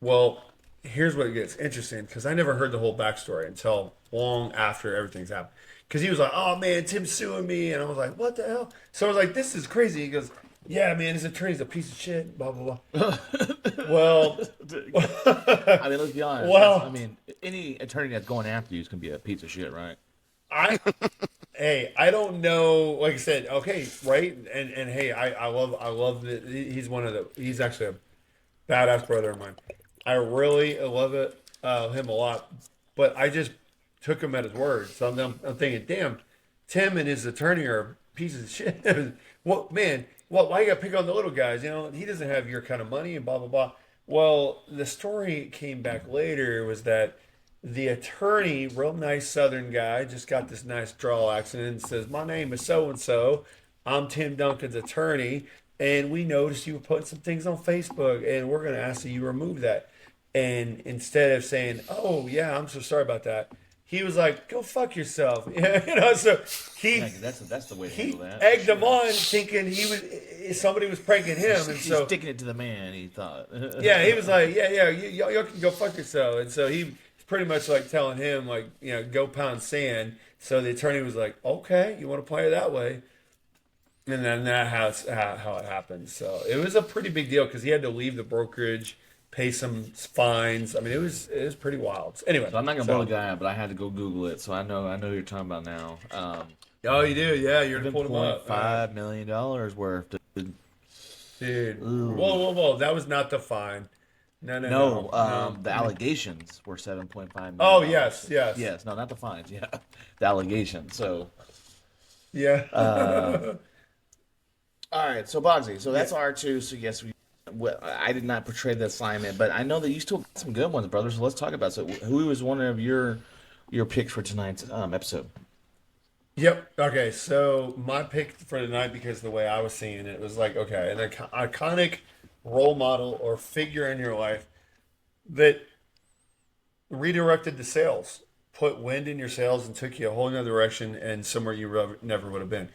Well, here's what gets interesting, because I never heard the whole backstory until long after everything's happened. Because he was like, "Oh man, Tim's suing me," and I was like, "What the hell?" So I was like, "This is crazy." He goes, "Yeah, man, his attorney's a piece of shit." Blah blah blah. Well, I mean, let's be honest. Well- I mean, any attorney that's going after you is gonna be a piece of shit, right? hey, I don't know. Like I said, okay, right? And hey, I love that he's actually a badass brother of mine. I really love him a lot, but I just took him at his word. So I'm thinking, damn, Tim and his attorney are pieces of shit. What man? Why you got to pick on the little guys? He doesn't have your kind of money and blah blah blah. Well, the story came back later was that the attorney, real nice Southern guy, just got this nice drawl accent and says, "My name is so and so. I'm Tim Duncan's attorney, and we noticed you were putting some things on Facebook, and we're going to ask that you remove that." And instead of saying, "Oh yeah, I'm so sorry about that," he was like, "Go fuck yourself." So he Yeah, that's the way to he handle that. egged Sure. him on, thinking somebody was pranking him, and He's so sticking it to the man. He thought. yeah, he was like, "Yeah, y'all can go fuck yourself." And so he's pretty much like telling him, like, go pound sand. So the attorney was like, "Okay, you want to play it that way?" And then that's how it happened. So it was a pretty big deal because he had to leave the brokerage, pay some fines. I mean, it was pretty wild. So anyway, So I'm not gonna blow the guy up, but I had to go Google it, so I know who you're talking about now. Oh, you do? Yeah, you're pulling him up. $7.5 million worth. Dude. Ooh. Whoa. That was not the fine. No. The allegations were $7.5 million. Oh, yes. Yes, no, not the fines. Yeah, the allegations. So, Yeah. all right. So Bogsy, so that's R2. So yes, I did not portray the assignment, but I know that you still got some good ones, brother. So let's talk about. So who was one of your picks for tonight's episode? Yep. Okay. So my pick for tonight, because the way I was seeing it was like, okay, an iconic role model or figure in your life that redirected the sales, put wind in your sails and took you a whole nother direction and somewhere you never would have been.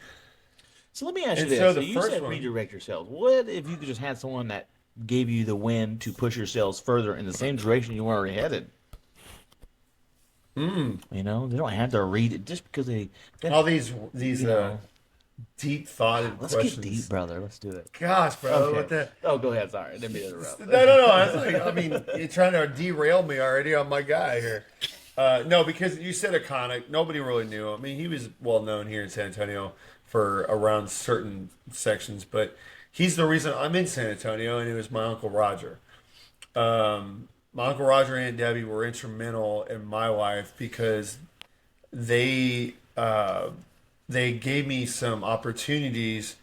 So let me ask you And this. so So the you first said one, redirect your sails. What if you could just have someone that gave you the wind to push your sails further in the same direction you were already headed? You know, they don't have to read it just because they all these you know. deep thoughted Let's questions. get deep, brother. Let's do it. Gosh, bro, Okay. what the? Oh, go ahead. Sorry, I didn't mean to interrupt. No. I was like, I mean, you're trying to derail me already on my guy here. No, because you said iconic. Nobody really knew. I mean, he was well known here in San Antonio for around certain sections, but he's the reason I'm in San Antonio, and it was my Uncle Roger. My Uncle Roger and Aunt Debbie were instrumental in my life because they they gave me some opportunities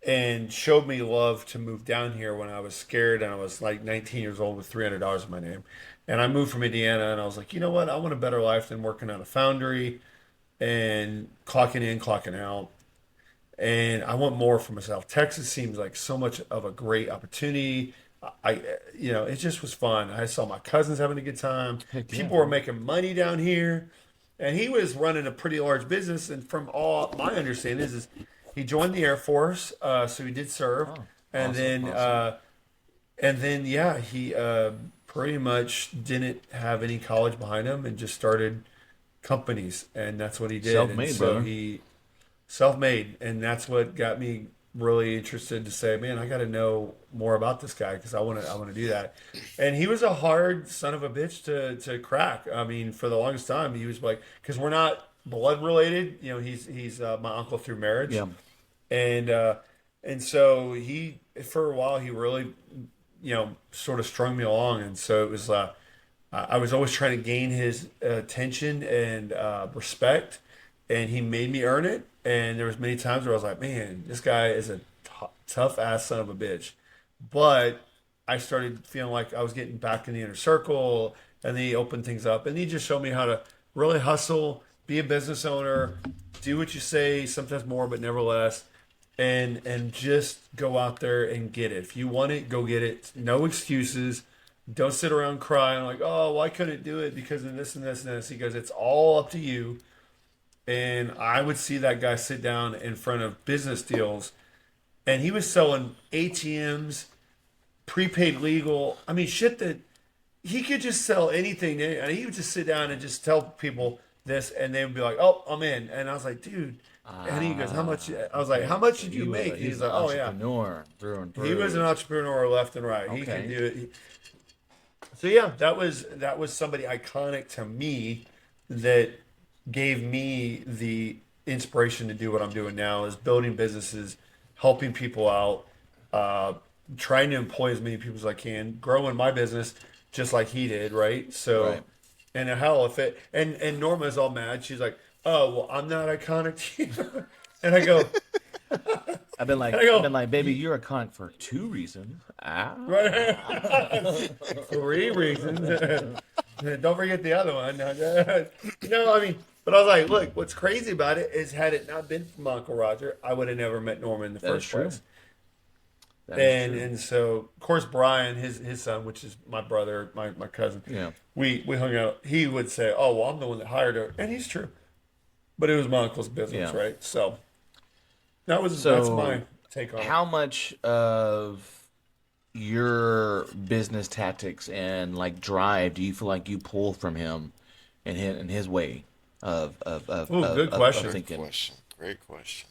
and showed me love to move down here when I was scared and I was like 19 years old with $300 in my name. And I moved from Indiana and I was like, you know what? I want a better life than working on a foundry and clocking in, clocking out. And I want more for myself. Texas seems like so much of a great opportunity. It just was fun. I saw my cousins having a good time. Heck yeah, People were making money down here. And he was running a pretty large business. And from all my understanding is he joined the Air Force, so he did serve, and then yeah, he pretty much didn't have any college behind him and just started companies, and that's what he did. Self-made, and so brother. he self-made, and that's what got me really interested to say, man, I got to know more about this guy because I want to do that. And he was a hard son of a bitch to crack. I mean, for the longest time, he was like, because we're not blood related. You know, he's my uncle through marriage. Yeah. And so he, for a while, he really, sort of strung me along. And so it was, I was always trying to gain his attention and respect, and he made me earn it. And there was many times where I was like, man, this guy is a tough ass son of a bitch. But I started feeling like I was getting back in the inner circle, and then he opened things up, and he just showed me how to really hustle, be a business owner, do what you say, sometimes more, but never less, and just go out there and get it. If you want it, go get it. No excuses. Don't sit around crying like, oh, well, I couldn't do it because of this and this and this. He goes, it's all up to you. And I would see that guy sit down in front of business deals, and he was selling ATMs, prepaid legal. I mean, shit that he could just sell anything. And he would just sit down and just tell people this, and they would be like, "Oh, I'm in." And I was like, "Dude." And he goes, "How much?" I was like, "How much did you make?" He's like, "Oh yeah." Entrepreneur through and through. He was an entrepreneur left and right. He Okay. could do it. So yeah, that was somebody iconic to me that gave me the inspiration to do what I'm doing now, is building businesses, helping people out, trying to employ as many people as I can, growing my business just like he did, right? So, Right. and hell, if it and Norma's all mad. She's like, "Oh, well, I'm not iconic to you," and I go, I've been like, baby, you're iconic for 2 reasons. right? 3 reasons. Don't forget the other one. I mean, but I was like, look, what's crazy about it is, had it not been for Uncle Roger, I would have never met Norma in the That is first true. place. That is true. And so, of course, Brian, his son, which is my brother, my cousin, Yeah. we hung out. He would say, "Oh, well, I'm the one that hired her," and he's true. But it was my uncle's business, Yeah. right? So that's So, my take on it. How much of your business tactics and like drive do you feel like you pull from him and his way of Good question. thinking? Great question.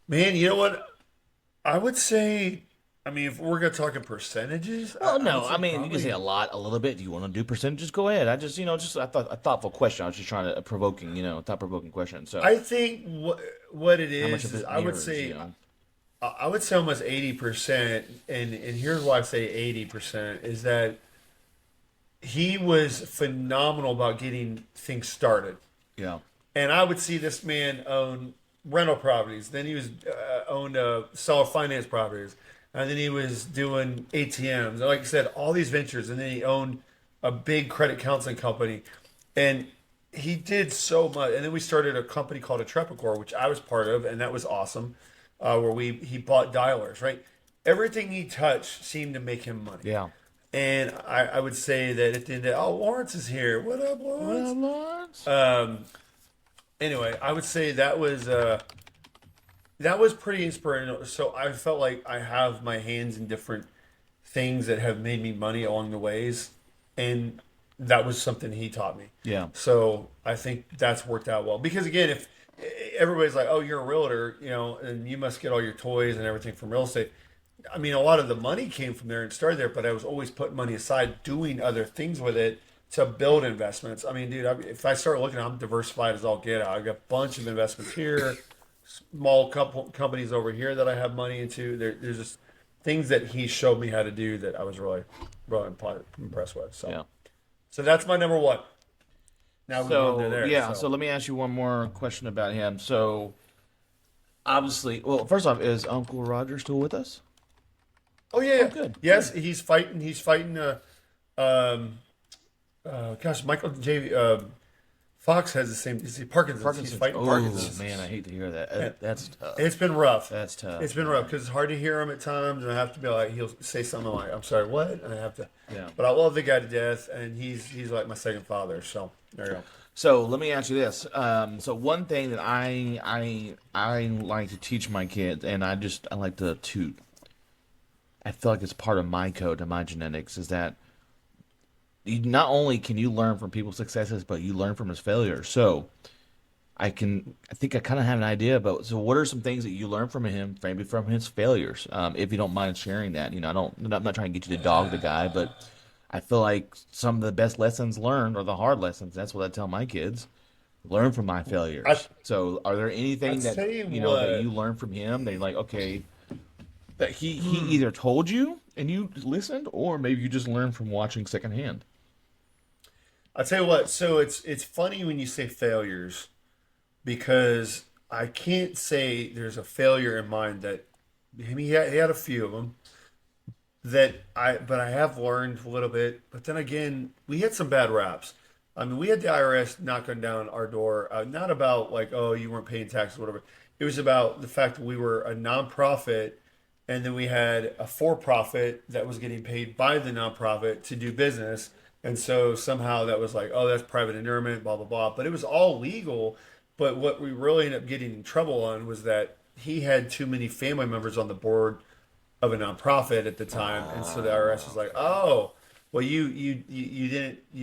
Man, you know what? I would say, I mean, if we're gonna talk in percentages, Well, would no, say I mean you probably- can say a lot, a little bit. Do you want to do percentages? Go ahead. I just I thought a thoughtful question. I was just trying to thought provoking question. So I think what it how much is, of it I would mirrors, say, you know? I would say almost 80%, and here's why I say 80% is that he was phenomenal about getting things started. Yeah. And I would see this man own rental properties. Then he was owned seller finance properties, and then he was doing ATMs. And like I said, all these ventures, and then he owned a big credit counseling company, and he did so much. And then we started a company called Atrepicor, which I was part of, and that was awesome. Where he bought dialers, right? Everything he touched seemed to make him money. Yeah. And I would say that at the end of Lawrence is here. What up, What up, Lawrence? Lawrence? Anyway, I would say that was pretty inspirational. So I felt like I have my hands in different things that have made me money along the ways, and that was something he taught me. Yeah. So I think that's worked out well. Because again, if everybody's like, "Oh, you're a realtor," and you must get all your toys and everything from real estate. I mean, a lot of the money came from there and started there, but I was always putting money aside, doing other things with it to build investments. I mean, dude, if I start looking, I'm diversified as all get out. I've got a bunch of investments here, small couple companies over here that I have money into. There's just things that he showed me how to do that I was really, really impressed with. So, Yeah. so that's my number one. Now we're going to there. Yeah, so let me ask you one more question about him. So, obviously, well, first off, is Uncle Roger still with us? Oh yeah, yeah. good, Yes, he's fighting. He's fighting. Gosh, Michael J. Fox has the same. Is he Parkinson's? He's fighting Parkinson's. Man, I hate to hear that. That's tough. It's been rough. That's tough. It's been rough because it's hard to hear him at times, and I have to be like, he'll say something like, "I'm sorry, what?" And I have to. Yeah. But I love the guy to death, and he's like my second father. So there you go. So let me ask you this. So one thing that I like to teach my kids, and I like to toot. I feel like it's part of my code and my genetics is that not only can you learn from people's successes, but you learn from his failures. So I think I kind of have an idea about. So what are some things that you learn from him, maybe from his failures? If you don't mind sharing that, I'm not trying to get you to dog the guy, but I feel like some of the best lessons learned are the hard lessons. That's what I tell my kids. Learn from my failures. So are there anything that that you learn from him? They're like, okay, that he either told you and you listened, or maybe you just learned from watching secondhand. I'll tell you what. So it's funny when you say failures, because I can't say there's a failure in mind that he had a few of them but I have learned a little bit. But then again, we had some bad raps. I mean, we had the IRS knocking down our door, not about like, oh, you weren't paying taxes or whatever. It was about the fact that we were a nonprofit, and then we had a for-profit that was getting paid by the nonprofit to do business. And so somehow that was like, oh, that's private endowment, blah, blah, blah. But it was all legal. But what we really ended up getting in trouble on was that he had too many family members on the board of a nonprofit at the time. And so the IRS was like, oh, well, you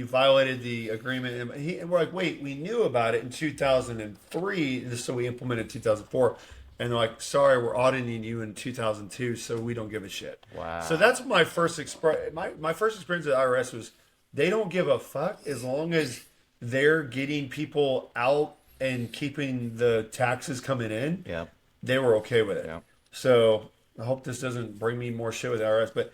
violated the agreement. And we're like, wait, we knew about it in 2003, so we implemented 2004. And they're like, sorry, we're auditing you in 2002, so we don't give a shit. Wow. So that's my first my first experience at the IRS was they don't give a fuck as long as they're getting people out and keeping the taxes coming in. Yeah. They were okay with it. Yeah. So I hope this doesn't bring me more shit with the IRS, but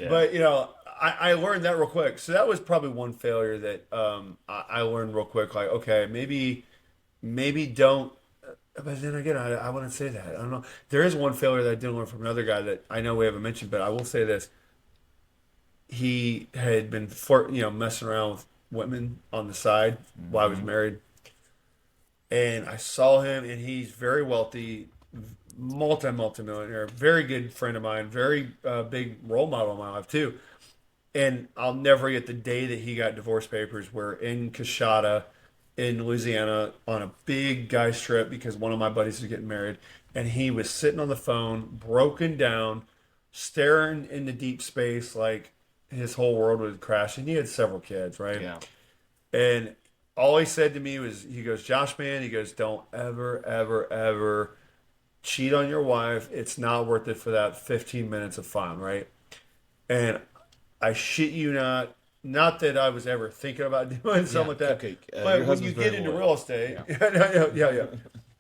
but I learned that real quick. So that was probably one failure that I learned real quick. Like, okay, maybe don't. But then again, I wouldn't say that. I don't know. There is one failure that I did learn from another guy that I know we haven't mentioned, but I will say this. He had been messing around with women on the side while I was married. And I saw him, and he's very wealthy, multi-millionaire, very good friend of mine, very big role model in my life too. And I'll never forget the day that he got divorce papers. We're in Coshada in Louisiana on a big guys trip because one of my buddies was getting married, and he was sitting on the phone, broken down, staring into deep space like his whole world was crashing. He had several kids, right? Yeah. And all he said to me was, he goes, Josh, man, he goes, don't ever, ever, ever cheat on your wife. It's not worth it for that 15 minutes of fun, right? And I shit you not that I was ever thinking about doing something like that. Okay. But when you get into real estate, yeah.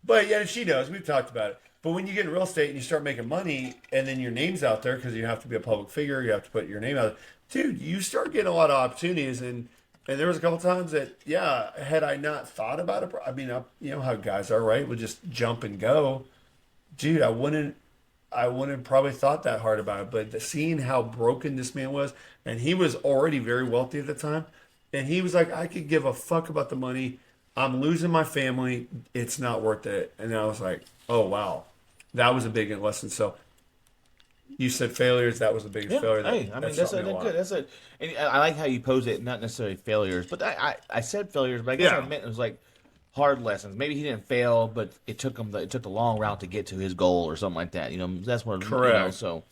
But yeah, she knows. We've talked about it. But when you get in real estate and you start making money, and then your name's out there because you have to be a public figure, you have to put your name out there, dude, you start getting a lot of opportunities. And there was a couple times that, yeah, had I not thought about it, I mean, you know how guys are, right? Would just jump and go. Dude, I wouldn't probably thought that hard about it. But seeing how broken this man was, and he was already very wealthy at the time, and he was like, I could give a fuck about the money. I'm losing my family. It's not worth it. And I was like, oh, wow. That was a big lesson. So You said failures. That was the biggest Yeah, failure. hey, I mean that's shot me a lot. good. That's a, and I like how you pose it, not necessarily failures, but I said failures, but I guess I Yeah. meant it was like hard lessons. Maybe he didn't fail, but it took the long route to get to his goal or something like that. You know, that's what Correct. so.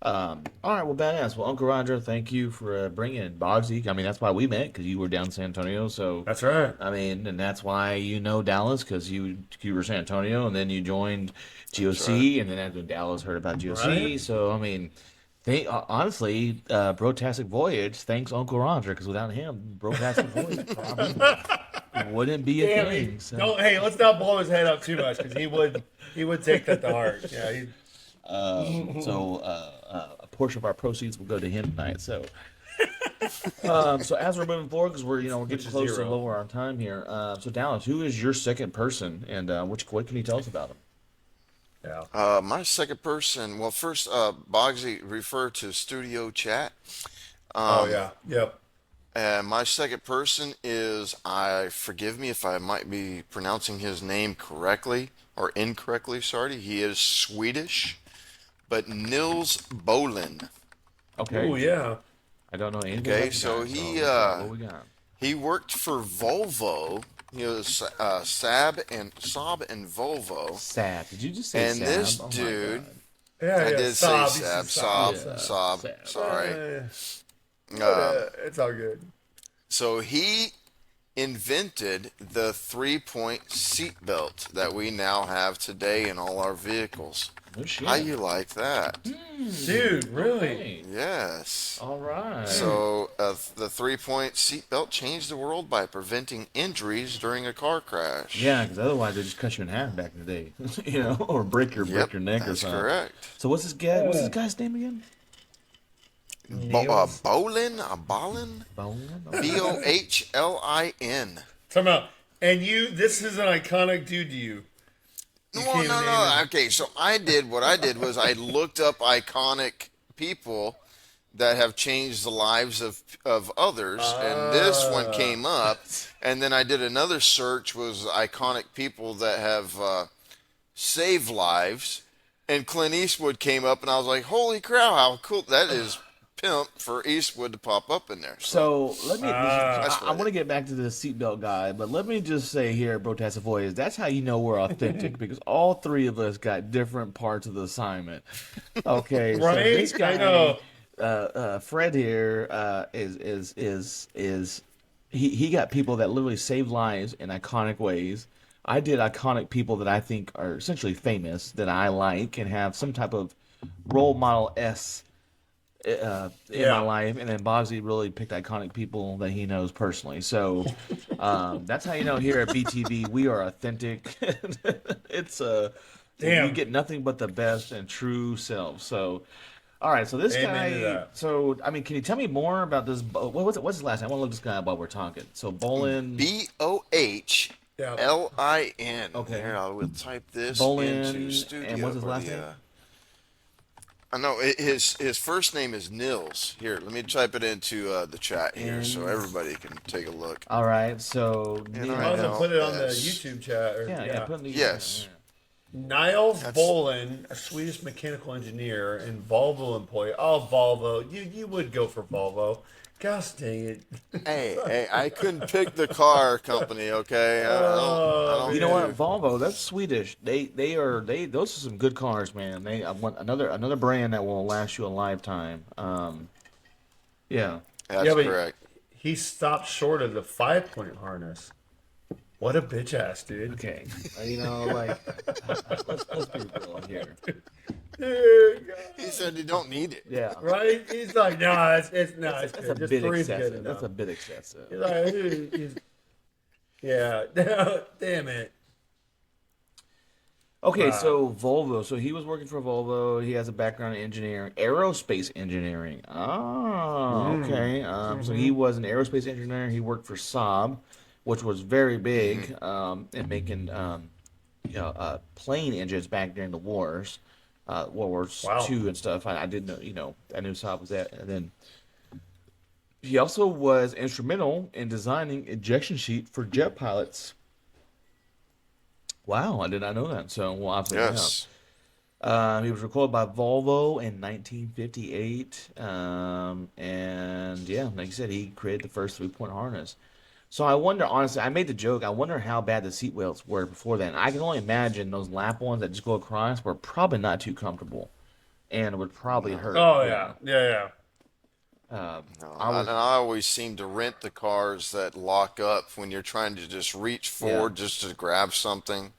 All right, well, badass. Well, Uncle Roger, thank you for bringing Bogsy. I mean, that's why we met because you were down in San Antonio. So That's right. I mean, and that's why you know Dallas because you were San Antonio, and then you joined GOC, and then after Dallas heard about GOC. Right. So I mean, they honestly, Brotastic Voyage thanks Uncle Roger because without him, Brotastic Voyage probably wouldn't be a Damn, thing. So. don't. Hey, let's not blow his head up too much because he would take that to heart. Yeah. A portion of our proceeds will go to him tonight. So, so as we're moving forward, because we're getting Which is close to zero. lower our time here. So Dallas, who is your second person, and what can you tell us about him? Yeah. My second person, well, first, Bogsy referred to studio chat. Oh yeah. Yep. And my second person is, forgive me if I might be pronouncing his name correctly or incorrectly, sorry. He is Swedish, but Nils Bolin. Okay. Oh yeah. I don't know anything. Okay, about the so guy, he, what we got? He worked for Volvo. He was Saab and Volvo. Sad. Did you just say And sad? this Oh my dude, God. Yeah. I Yeah. did Sob. say He Saab, said Saab, Saab. Saab, Saab. sorry. It's all good. So he invented the three-point seatbelt that we now have today in all our vehicles. No shit. How you like that? Dude, really? Okay. Yes. All right. So the three-point seatbelt changed the world by preventing injuries during a car crash. Yeah, because otherwise they just cut you in half back in the day, or break your Yep, neck or that's something. correct. So what's this guy? What's this guy's name again? Niels. Bolin? Bohlin. Talking about, and this is an iconic dude to you. You Well, can't no, name no. him. Okay, so what I did was I looked up iconic people that have changed the lives of others, and this one came up. And then I did another search, was iconic people that have saved lives, and Clint Eastwood came up, and I was like, holy crap, how cool. That is pimp for Eastwood to pop up in there. So let me. That's I what want to get back to the seatbelt guy, but let me just say here at Brotastic Voyage, that's how you know we're authentic because all three of us got different parts of the assignment. Okay, so Right? this guy, I know. Fred here, is he got people that literally saved lives in iconic ways. I did iconic people that I think are essentially famous that I like and have some type of role model in my Yeah. life, and then Bogsy really picked iconic people that he knows personally. So that's how you know here at BTV we are authentic. It's Damn. you get nothing but the best and true self. So all right, so this Amen to guy. that. So I mean, can you tell me more about this? What's his last name? I want to look this guy up while we're talking. So Bolin. Bohlin. Okay. Here, I will type this Bolin, into studio. and what's his for last the, name? I know his first name is Nils. Here, let me type it into the chat here so everybody can take a look. All right, so And Neil- I Also know put it on the as- YouTube chat. yeah, put in the Yes. Niles Bolin, a Swedish mechanical engineer and Volvo employee. Oh, Volvo. You would go for Volvo. Gosh dang it. Hey, I couldn't pick the car company. Okay, I don't You know what, do- Volvo? That's Swedish. Those are some good cars, man. I want another brand that will last you a lifetime. Yeah. That's Yeah, but correct. He stopped short of the 5-point harness. What a bitch ass, dude. Okay. Let's be real here. Dude, God. He said he don't need it. Yeah. Right? He's like, no, it's not. It's That's a good. Just bit three's good excessive. enough. That's a bit excessive. He's like, yeah. Damn it. Okay, so Volvo. So he was working for Volvo. He has a background in engineering, aerospace engineering. Oh, okay. So he was an aerospace engineer. He worked for Saab, which was very big in making plane engines back during the wars, World War Wow. II and stuff. I didn't know. I knew Saab was that, and then he also was instrumental in designing ejection sheet for jet pilots. Wow, I did not know that. So we'll obviously Yes. He was recorded by Volvo in 1958. And yeah, like I said, he created the first three-point harness. So I wonder, honestly, I made the joke. I wonder how bad the seatbelts were before then. I can only imagine those lap ones that just go across were probably not too comfortable, and would probably No, hurt. Oh Yeah. yeah, yeah, no. I was, And I always seem to rent the cars that lock up when you're trying to just reach yeah. forward just to grab something.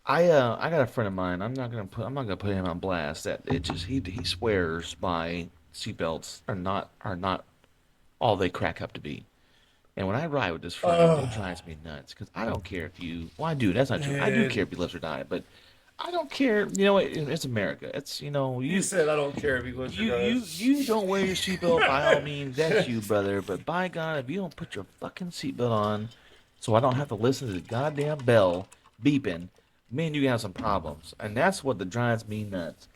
I got a friend of mine. I'm not gonna put him on blast. That it just he swears by seatbelts are not all they crack up to be. And when I ride with this friend, it yeah. drives me nuts because I don't care if you. Well, I do. That's not true. I do Dude, care if you live or die, but I don't care. You know, it's America. It's you said I don't care if he lives or dies. you don't wear your seatbelt by all means. That's you, brother. But by God, if you don't put your fucking seatbelt on, so I don't have to listen to the goddamn bell beeping, me and you have some problems, and that's what the drives me nuts.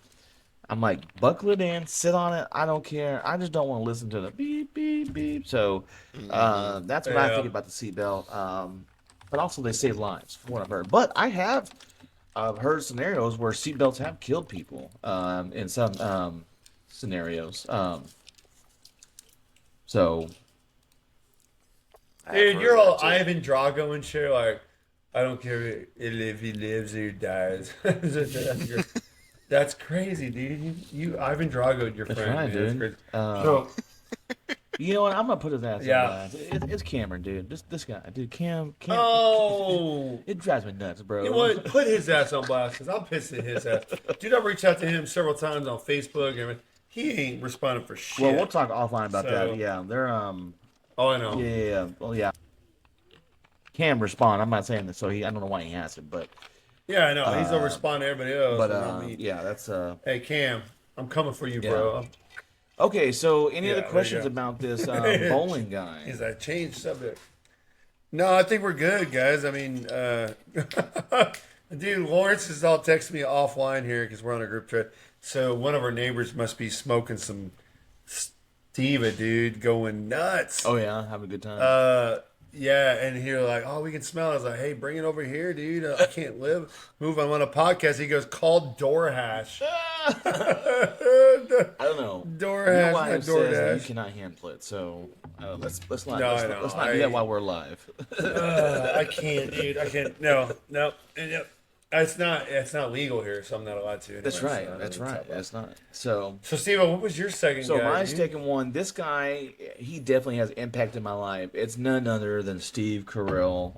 I'm like, buckle it in, sit on it. I don't care. I just don't want to listen to the beep, beep, beep. So Hmm. that's what I Yeah. think about the seatbelt. But also, they save lives, from what I've heard. But I have heard scenarios where seatbelts have killed people in some scenarios. So, I have Dude, heard you're that all too. Ivan Drago and shit. Like, I don't care if he lives or he dies. That's crazy, dude. You Ivan Drago, your that's friend, right, man. That's dude. crazy. So, You know what? I'm gonna put his ass on yeah. blast. It's Cameron, dude. This guy, dude. Oh, It drives me nuts, you know bro. what? Put his ass on blast because I'm pissed at his ass. Dude, I've reached out to him several times on Facebook and everything. He ain't responding for Well, we'll shit. talk offline about that. So, Yeah, they're oh, I yeah, know. yeah, yeah. Well, yeah. Cam respond. I'm not saying this, so I don't know why he has it, Yeah, I know. He's gonna uh, respond to everybody else, but but not me. yeah, that's Hey, Cam, I'm coming for you, yeah. bro. Okay, so any other Yeah, there questions you about this go. bowling guy? He's like, change subject. No, I think we're good, guys. I mean, dude, Lawrence is all texting me offline here because we're on a group chat. So one of our neighbors must be smoking some Steva, dude, going nuts. Oh yeah, have a good time. Yeah, and he like, oh, we can smell it. I was like, hey, bring it over here, dude. I can't move. I'm on a podcast. He goes, call DoorHash. I don't know. You know DoorHash, why not it says that you DoorDash. cannot handle it. So let's not No, I know. let's not do that while we're live. I can't, dude. I can't. No, no. And, it's not legal here, so I'm not allowed to. Anyway, That's so I right. don't That's know what's right. up about. That's not so. So, Steve, what was your second So guy, my dude? second one, this guy, he definitely has impacted my life. It's none other than Steve Carell.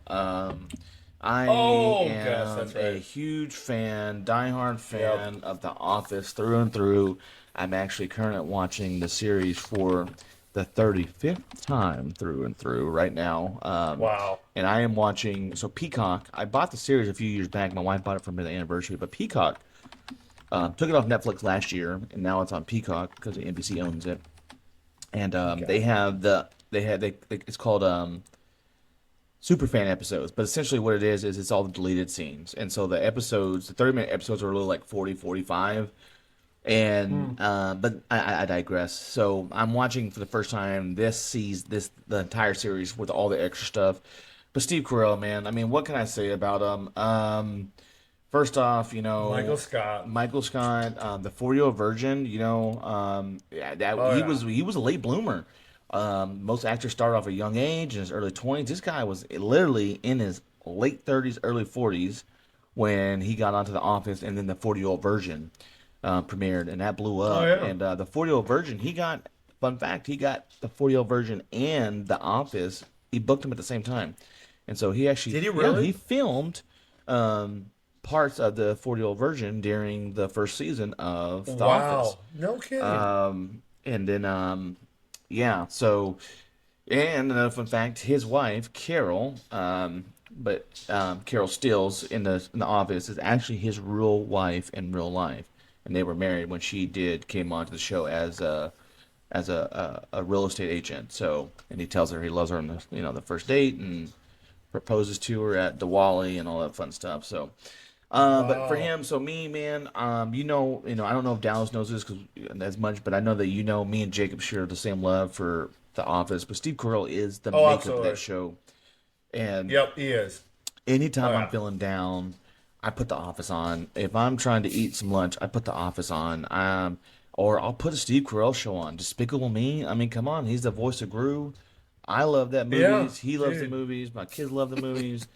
I Oh, gosh, am that's a right. huge fan, diehard Yep. fan of The Office through and through. I'm actually currently watching the series for the 35th time through and through right now. Wow. And I am watching, so Peacock, I bought the series a few years back. My wife bought it for me the anniversary, but Peacock took it off Netflix last year, and now it's on Peacock because NBC owns it. And Okay. they have it's called super fan episodes, but essentially what it is it's all the deleted scenes. And so the episodes, the 30-minute episodes are really like 40, 45. And but I digress. So I'm watching for the first time the entire series with all the extra stuff. But Steve Carell, man, I mean, what can I say about him? First off, Michael Scott. Michael Scott, the 40-year-old virgin, yeah, that Oh, yeah. he was a late bloomer. Most actors start off at a young age in his early 20s. This guy was literally in his late 30s, early 40s when he got onto The Office, and then the 40-year-old virgin premiered, and that blew Oh, up. yeah. And the 40-year-old virgin, fun fact, he got the 40-year-old virgin and The Office. He booked them at the same time, and so he actually, Did he yeah, really? he filmed parts of the 40-year-old virgin during the first season of The Office. Wow. No kidding. And then yeah, so and another fun fact, his wife Carol, Carol Stills in the Office is actually his real wife in real life, and they were married when she came onto the show as a real estate agent. So, and he tells her he loves her on the first date and proposes to her at Diwali and all that fun stuff. So, but for Wow. him, so me, man, I don't know if Dallas knows this as much, but I know that me and Jacob share the same love for The Office. But Steve Carell is the Oh, maker of that absolutely. show, and Yep, he is. Oh, anytime I'm yeah. feeling down I put The Office on. If I'm trying to eat some lunch, I put The Office on. Or I'll put a Steve Carell show on. Despicable Me. I mean, come on, he's the voice of Gru. I love that Yeah, movies. He loves the dude. movies. My kids love the movies.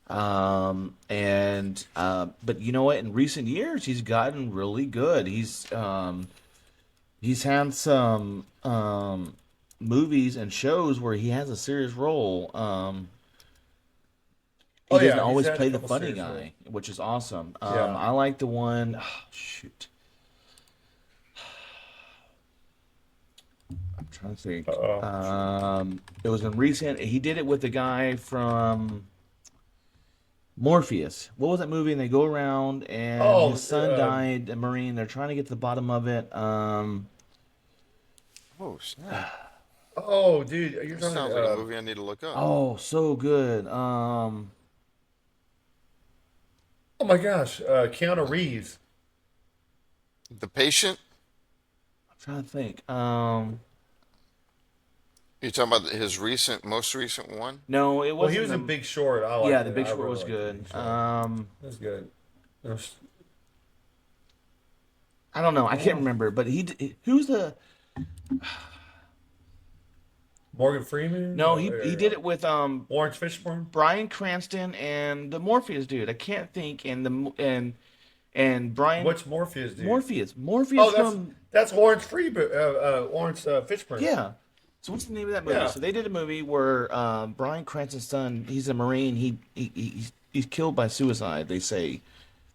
But you know what? In recent years, he's gotten really good. He's had some movies and shows where he has a serious role. He Oh doesn't yeah, he's always had a play the couple funny series roles. guy, which is awesome. Yeah. I like the one. Oh, shoot, I'm trying to think. Uh-oh. It was in recent. He did it with the guy from Morpheus. What was that movie? And they go around, and Oh, his son died. A Marine. They're trying to get to the bottom of it. Oh, snap. oh, dude, you're That talking. sounds like a movie I need to look up. Oh, so good. Oh my gosh, Keanu Reeves. The Patient? I'm trying to think. You're talking about his most recent one? No, it Well, he wasn't was in the. Big Short. I Yeah, liked the it. Big I Short really was liked the good. Big Short. It was good. It was- I don't know. I can't oh, remember, but who's the? Morgan Freeman. No, Oh, he did it with Lawrence Fishburne. Bryan Cranston and the Morpheus dude. I can't think and Brian What's Morpheus, dude? Morpheus Oh, from that's Lawrence Freeman. Lawrence Fishburne. yeah. So what's the name of that movie? Yeah. So they did a movie where Bryan Cranston's son, he's a Marine. He's killed by suicide, they say,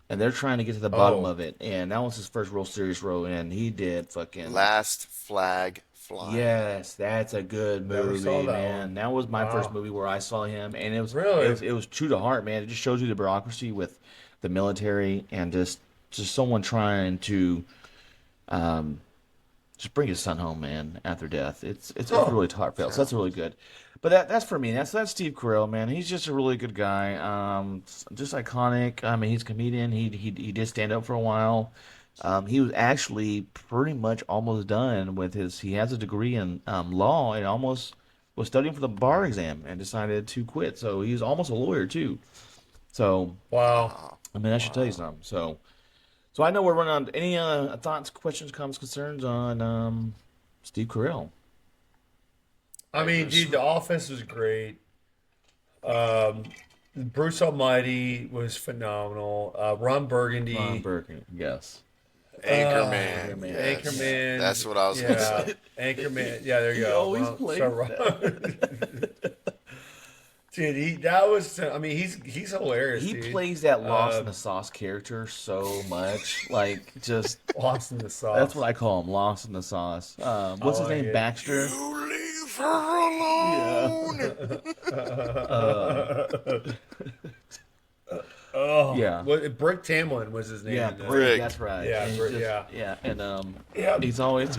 and they're trying to get to the bottom Oh, of it. And that was his first real serious role, and he did fucking. Last Flag Flying. Yes, that's a good never saw movie, that one. man. That was my first Wow. movie where I saw him, and Really? it was true to heart, man. It just shows you the bureaucracy with the military and just someone trying to um, just bring his son home, man, after death. It's Oh, really heartfelt. So that's really good. But that's for me. That's Steve Carell, man. He's just a really good guy. Just iconic. I mean, he's a comedian. He did stand up for a while. He was actually pretty much almost done with his. He has a degree in law and almost was studying for the bar exam and decided to quit. So he's almost a lawyer too. So wow. I mean, I should tell you Wow. something. So I know we're running on any thoughts, questions, comments, concerns on Steve Carell. I mean, dude, The Office was great. Um, Bruce Almighty was phenomenal. Ron Ron Burgundy. Burgundy, yes. Anchorman. Anchorman. Yes. Anchorman. That's what I was going to Yeah. say. Anchorman. Yeah, there you He go. always Well, plays so that. dude, that was. I mean, he's hilarious, He dude. plays that lost in Uh, the sauce character so much. Like, just, Lost in the that's sauce. what I call him, lost in the sauce. I What's his like name? it. Baxter? You leave her Yeah. alone. Uh, Oh, yeah. what? Brick Tamlin was his name. Yeah, in that. Brick, Rick. that's right. Yeah, And he's Brick, just, yeah. yeah, and Yeah. he's always,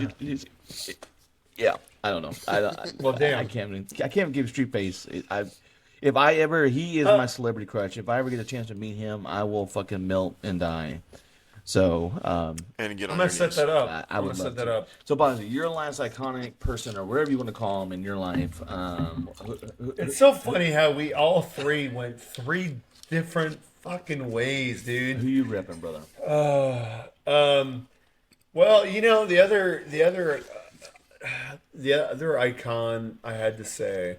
yeah, I don't know. Well, damn. I can't even give a straight face. If I ever, he is my celebrity crush. If I ever get a chance to meet him, I will fucking melt and die. So, And get I'm on gonna your set knees. that up. I I'm would gonna love set that to. up. So, Bonzi, your last iconic person, or whatever you want to call him in your life, It's so funny how we all three went three different fucking ways, who dude. you repping, brother? Well, the other icon I had to say,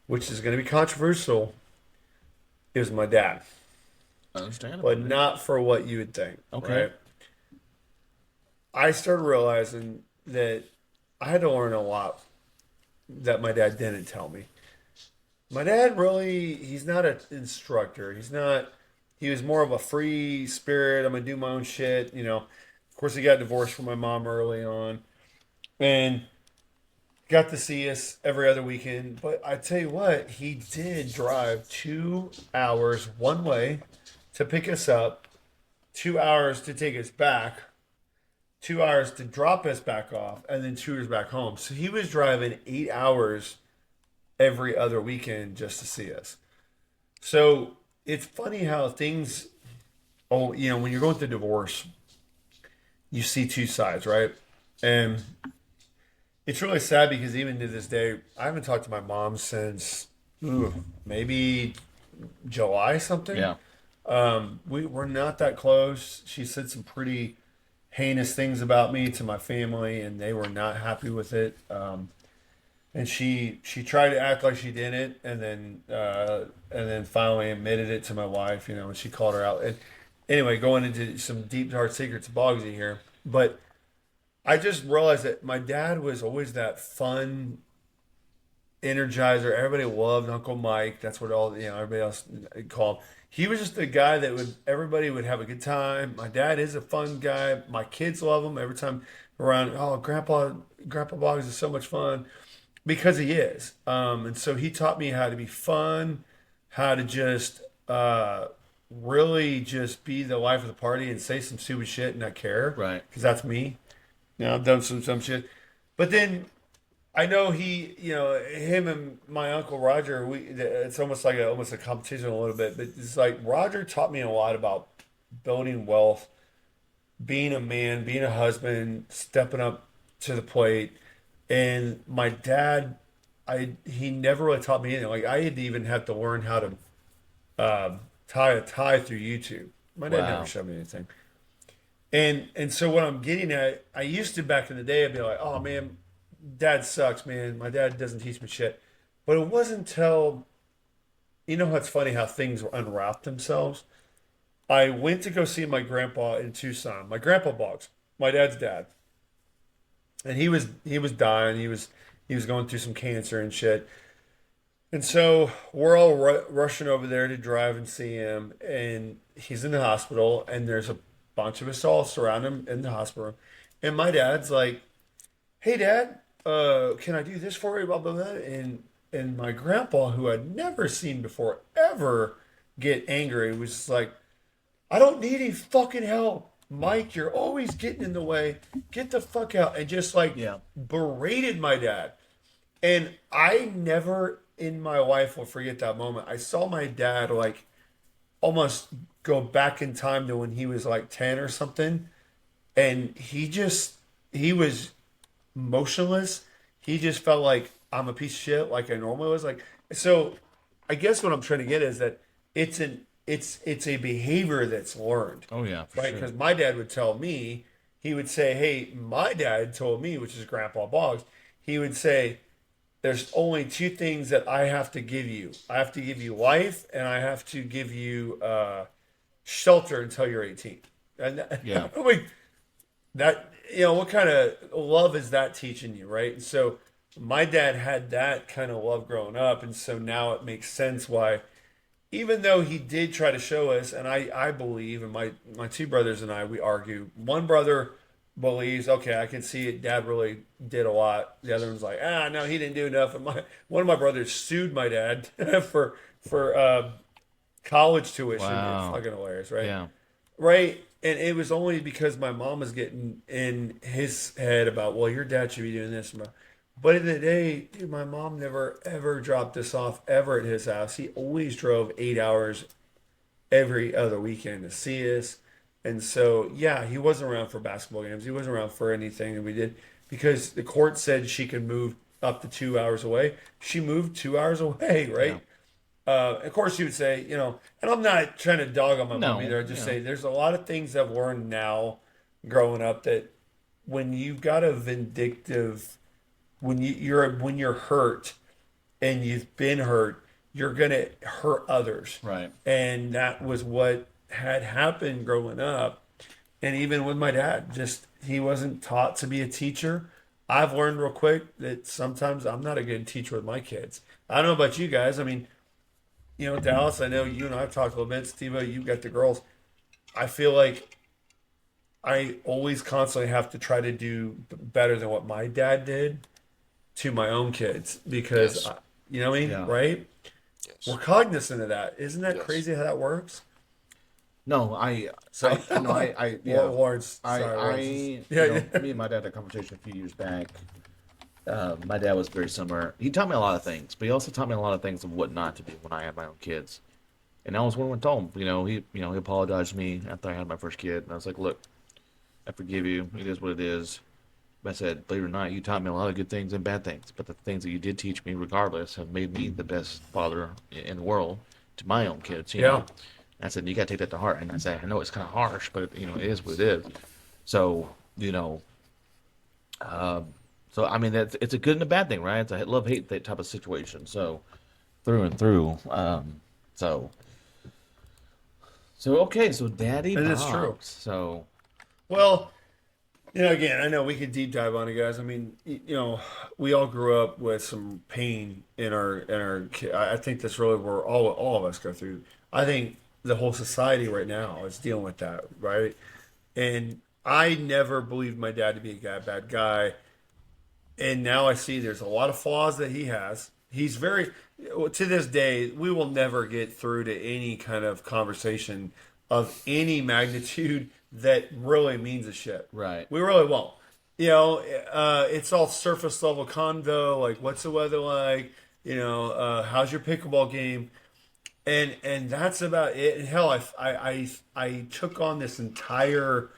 which is going to be controversial, is my dad, Understandable. but not for what you would think. Okay. Right? I started realizing that I had to learn a lot that my dad didn't tell me. My dad really, he's not an instructor. He was more of a free spirit. I'm going to do my own shit. Of course, he got divorced from my mom early on and got to see us every other weekend. But I tell you what, he did drive 2 hours one way to pick us up, 2 hours to take us back, 2 hours to drop us back off, and then 2 hours back home. So he was driving 8 hours every other weekend just to see us. So it's funny how things, when you're going through divorce, you see two sides, right? And it's really sad because even to this day, I haven't talked to my mom since maybe July something. Yeah. We're not that close. She said some pretty heinous things about me to my family, and they were not happy with it. And she tried to act like she didn't, and then finally admitted it to my wife. You know, and she called her out. And anyway, going into some deep dark secrets of Bogsy here, but I just realized that my dad was always that fun energizer. Everybody loved Uncle Mike. That's what all everybody else called him. He was just the guy that would everybody would have a good time. My dad is a fun guy. My kids love him every time around. Oh, Grandpa Boggs is so much fun because he is. And so he taught me how to be fun, how to just really just be the life of the party and say some stupid shit and not care. Right. Because that's me. You know, I've done some shit. But then I know him and my uncle Roger. It's almost like almost a competition a little bit, but it's like Roger taught me a lot about building wealth, being a man, being a husband, stepping up to the plate. And my dad, he never really taught me anything. Like I had to even have to learn how to tie a tie through YouTube. My dad Wow. never showed me anything. And so what I'm getting at, I used to back in the day, I'd be like, oh man, dad sucks, man. My dad doesn't teach me shit. But it wasn't until, you know how it's funny how things unwrap themselves? I went to go see my grandpa in Tucson. My grandpa Boggs, my dad's dad. And he was dying. He was going through some cancer and shit. And so we're all rushing over there to drive and see him. And he's in the hospital. And there's a bunch of us all surround him in the hospital. And my dad's like, hey dad, can I do this for you, blah blah blah. And my grandpa, who I'd never seen before ever get angry, was just like, I don't need any fucking help, Mike, you're always getting in the way, get the fuck out. And just like Yeah. berated my dad. And I never in my life will forget that moment. I saw my dad like almost go back in time to when he was like 10 or something, and he was motionless. He just felt like I'm a piece of shit, like I normally was. Like so, I guess what I'm trying to get is that it's a behavior that's learned, Oh yeah, for right? sure. Because my dad would tell me, he would say, "Hey, my dad told me," which is Grandpa Boggs. He would say, "There's only two things that I have to give you. I have to give you life, and I have to give you shelter until you're 18." And Yeah. I'm like, that what kind of love is that teaching you, right? And so my dad had that kind of love growing up, and so now it makes sense why, even though he did try to show us, and I believe, and my two brothers and I, we argue. One brother believes, okay, I can see it, dad really did a lot. The other one's like, no, he didn't do enough. And one of my brothers sued my dad for college tuition. It's Wow. fucking hilarious, right? Yeah. Right. And it was only because my mom was getting in his head about, well, your dad should be doing this. But in the day, dude, my mom never ever dropped us off ever at his house. He always drove 8 hours every other weekend to see us. And so, yeah, he wasn't around for basketball games. He wasn't around for anything that we did because the court said she could move up to 2 hours away. She moved 2 hours away, right? Of course, you would say, and I'm not trying to dog on my No, mom either. I just yeah. say there's a lot of things I've learned now growing up that when you've got a vindictive, when you're hurt and you've been hurt, you're gonna hurt others. Right. And that was what had happened growing up. And even with my dad, just he wasn't taught to be a teacher. I've learned real quick that sometimes I'm not a good teacher with my kids. I don't know about you guys. I mean, Dallas, I know you and I have talked a little bit. Steve, you've got the girls. I feel like I always constantly have to try to do better than what my dad did to my own kids because, Yes. you know what I mean? Yeah. Right? Yes. We're cognizant of that. Isn't that Yes. crazy how that works? No, I, So, I, no, I, yeah. Lawrence, I, sorry, I, Lawrence. you Yeah, know, yeah. me and my dad had a conversation a few years back. My dad was very similar. He taught me a lot of things, but he also taught me a lot of things of what not to do when I had my own kids. And that was one I told him. He apologized to me after I had my first kid, and I was like, "Look, I forgive you. It is what it is." But I said, "Believe it or not, you taught me a lot of good things and bad things. But the things that you did teach me, regardless, have made me the best father in the world to my own kids. You Yeah. know, And I said, you got to take that to heart. And I said, I know it's kind of harsh, but it is what it is. So, so I mean, it's a good and a bad thing, right? It's a love-hate type of situation. So, through and through. So, okay. So, Daddy And Bob's. it's true. So, Well, again, I know we could deep dive on it, guys. I mean, we all grew up with some pain in our. I think that's really where all of us go through. I think the whole society right now is dealing with that, right? And I never believed my dad to be a bad guy, and now I see there's a lot of flaws that he has. He's very, to this day, we will never get through to any kind of conversation of any magnitude that really means a shit. right. We really won't. It's all surface level convo, like what's the weather like? How's your pickleball game? And that's about it. And hell, I took on this entire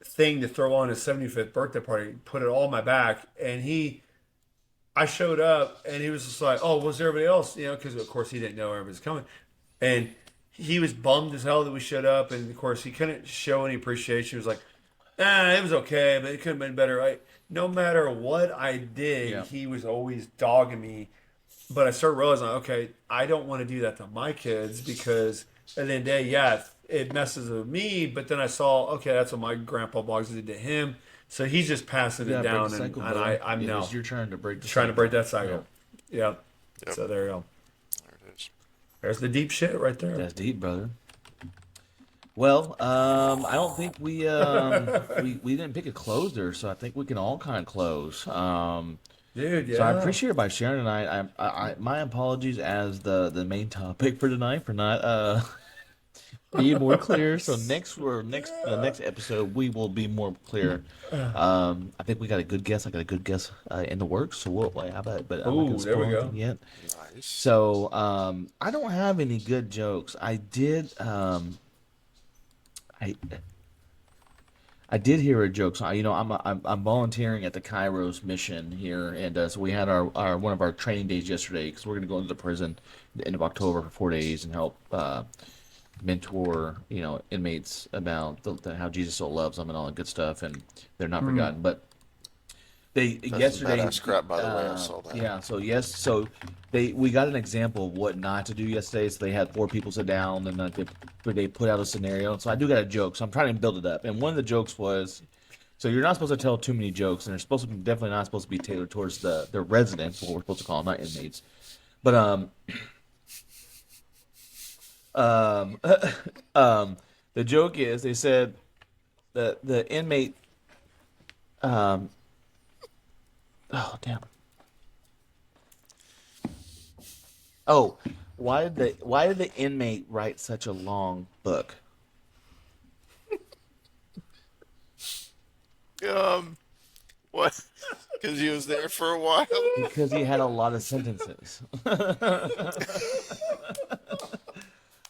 thing to throw on his 75th birthday party, put it all on my back, and I showed up, and he was just like, "Oh, was everybody else?" Because of course he didn't know everybody was coming, and he was bummed as hell that we showed up, and of course he couldn't show any appreciation. He was like, it was okay, but it could have been better. No matter what I did, Yeah. he was always dogging me. But I started realizing, okay, I don't want to do that to my kids because at the end of the day, yeah, it messes with me. But then I saw, okay, that's what my grandpa Boggs did to him. So he's just passing You it gotta break down, the cycle, and brother. I'm It now was your turn to break the trying to cycle. break that cycle. Yeah. Yep. So there you go. There it is. There's the deep shit right there. That's deep, brother. Well, I don't think we didn't pick a closer, so I think we can all kind of close. Dude, yeah. So I appreciate everybody sharing tonight. I my apologies as the main topic for tonight for not being more clear. So the next episode we will be more clear. I think we got a good guess. I got a good guess in the works. So we'll how about it? But I'm not Ooh, gonna there we spoil go. anything yet. Nice. So I don't have any good jokes. I did hear a joke. So I'm volunteering at the Kairos mission here, and so we had our one of our training days yesterday because we're going to go into the prison at the end of October for 4 days and help mentor inmates about how Jesus so loves them and all that good stuff, and they're not forgotten. But That's some yesterday badass crap, by the way. I saw that. yeah, so we got an example of what not to do yesterday. So they had 4 people sit down and they put out a scenario. So I do got a joke. So I'm trying to build it up. And one of the jokes was, so you're not supposed to tell too many jokes, and they're definitely not supposed to be tailored towards the residents, what we're supposed to call them, not inmates. But the joke is they said the inmate oh damn. Oh, why did the inmate write such a long book? What? Because he was there for a while. Because he had a lot of sentences.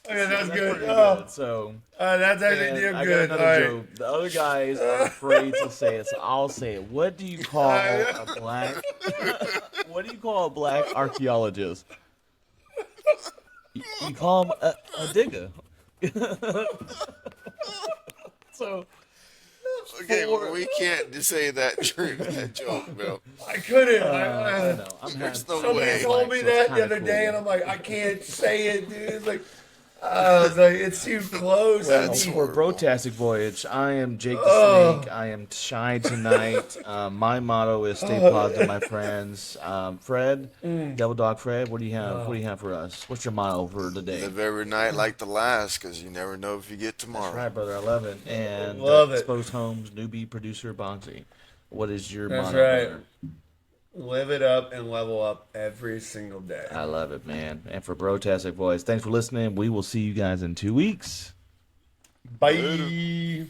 Okay, that's good. Pretty Oh, good. So that's actually and damn I got good. another All right. joke. The other guys are afraid to say it, so I'll say it. What do you call a black? What do you call a black archaeologist? You call him a digger. So Okay, well, we can't just say that during that joke, Bill. I couldn't. I know. There's no Somebody way. told me So it's that the kinda other cool. day, and I'm like, I can't say it, dude. It's like, I was like, it's too close. That's For horrible. Brotastic Voyage, I am Jake the Snake. I am shy tonight. My motto is stay positive, my friends. Fred, Devil Dog Fred, what do you have? What do you have for us? What's your motto for the day? Live every night like the last, because you never know if you get tomorrow. That's right, brother. I love it. And Love it. Exposed Homes newbie producer Bonzi. What is your That's motto, right. brother? Live it up and level up every single day. I love it, man. And for Brotastic Voice, thanks for listening. We will see you guys in 2 weeks. Bye.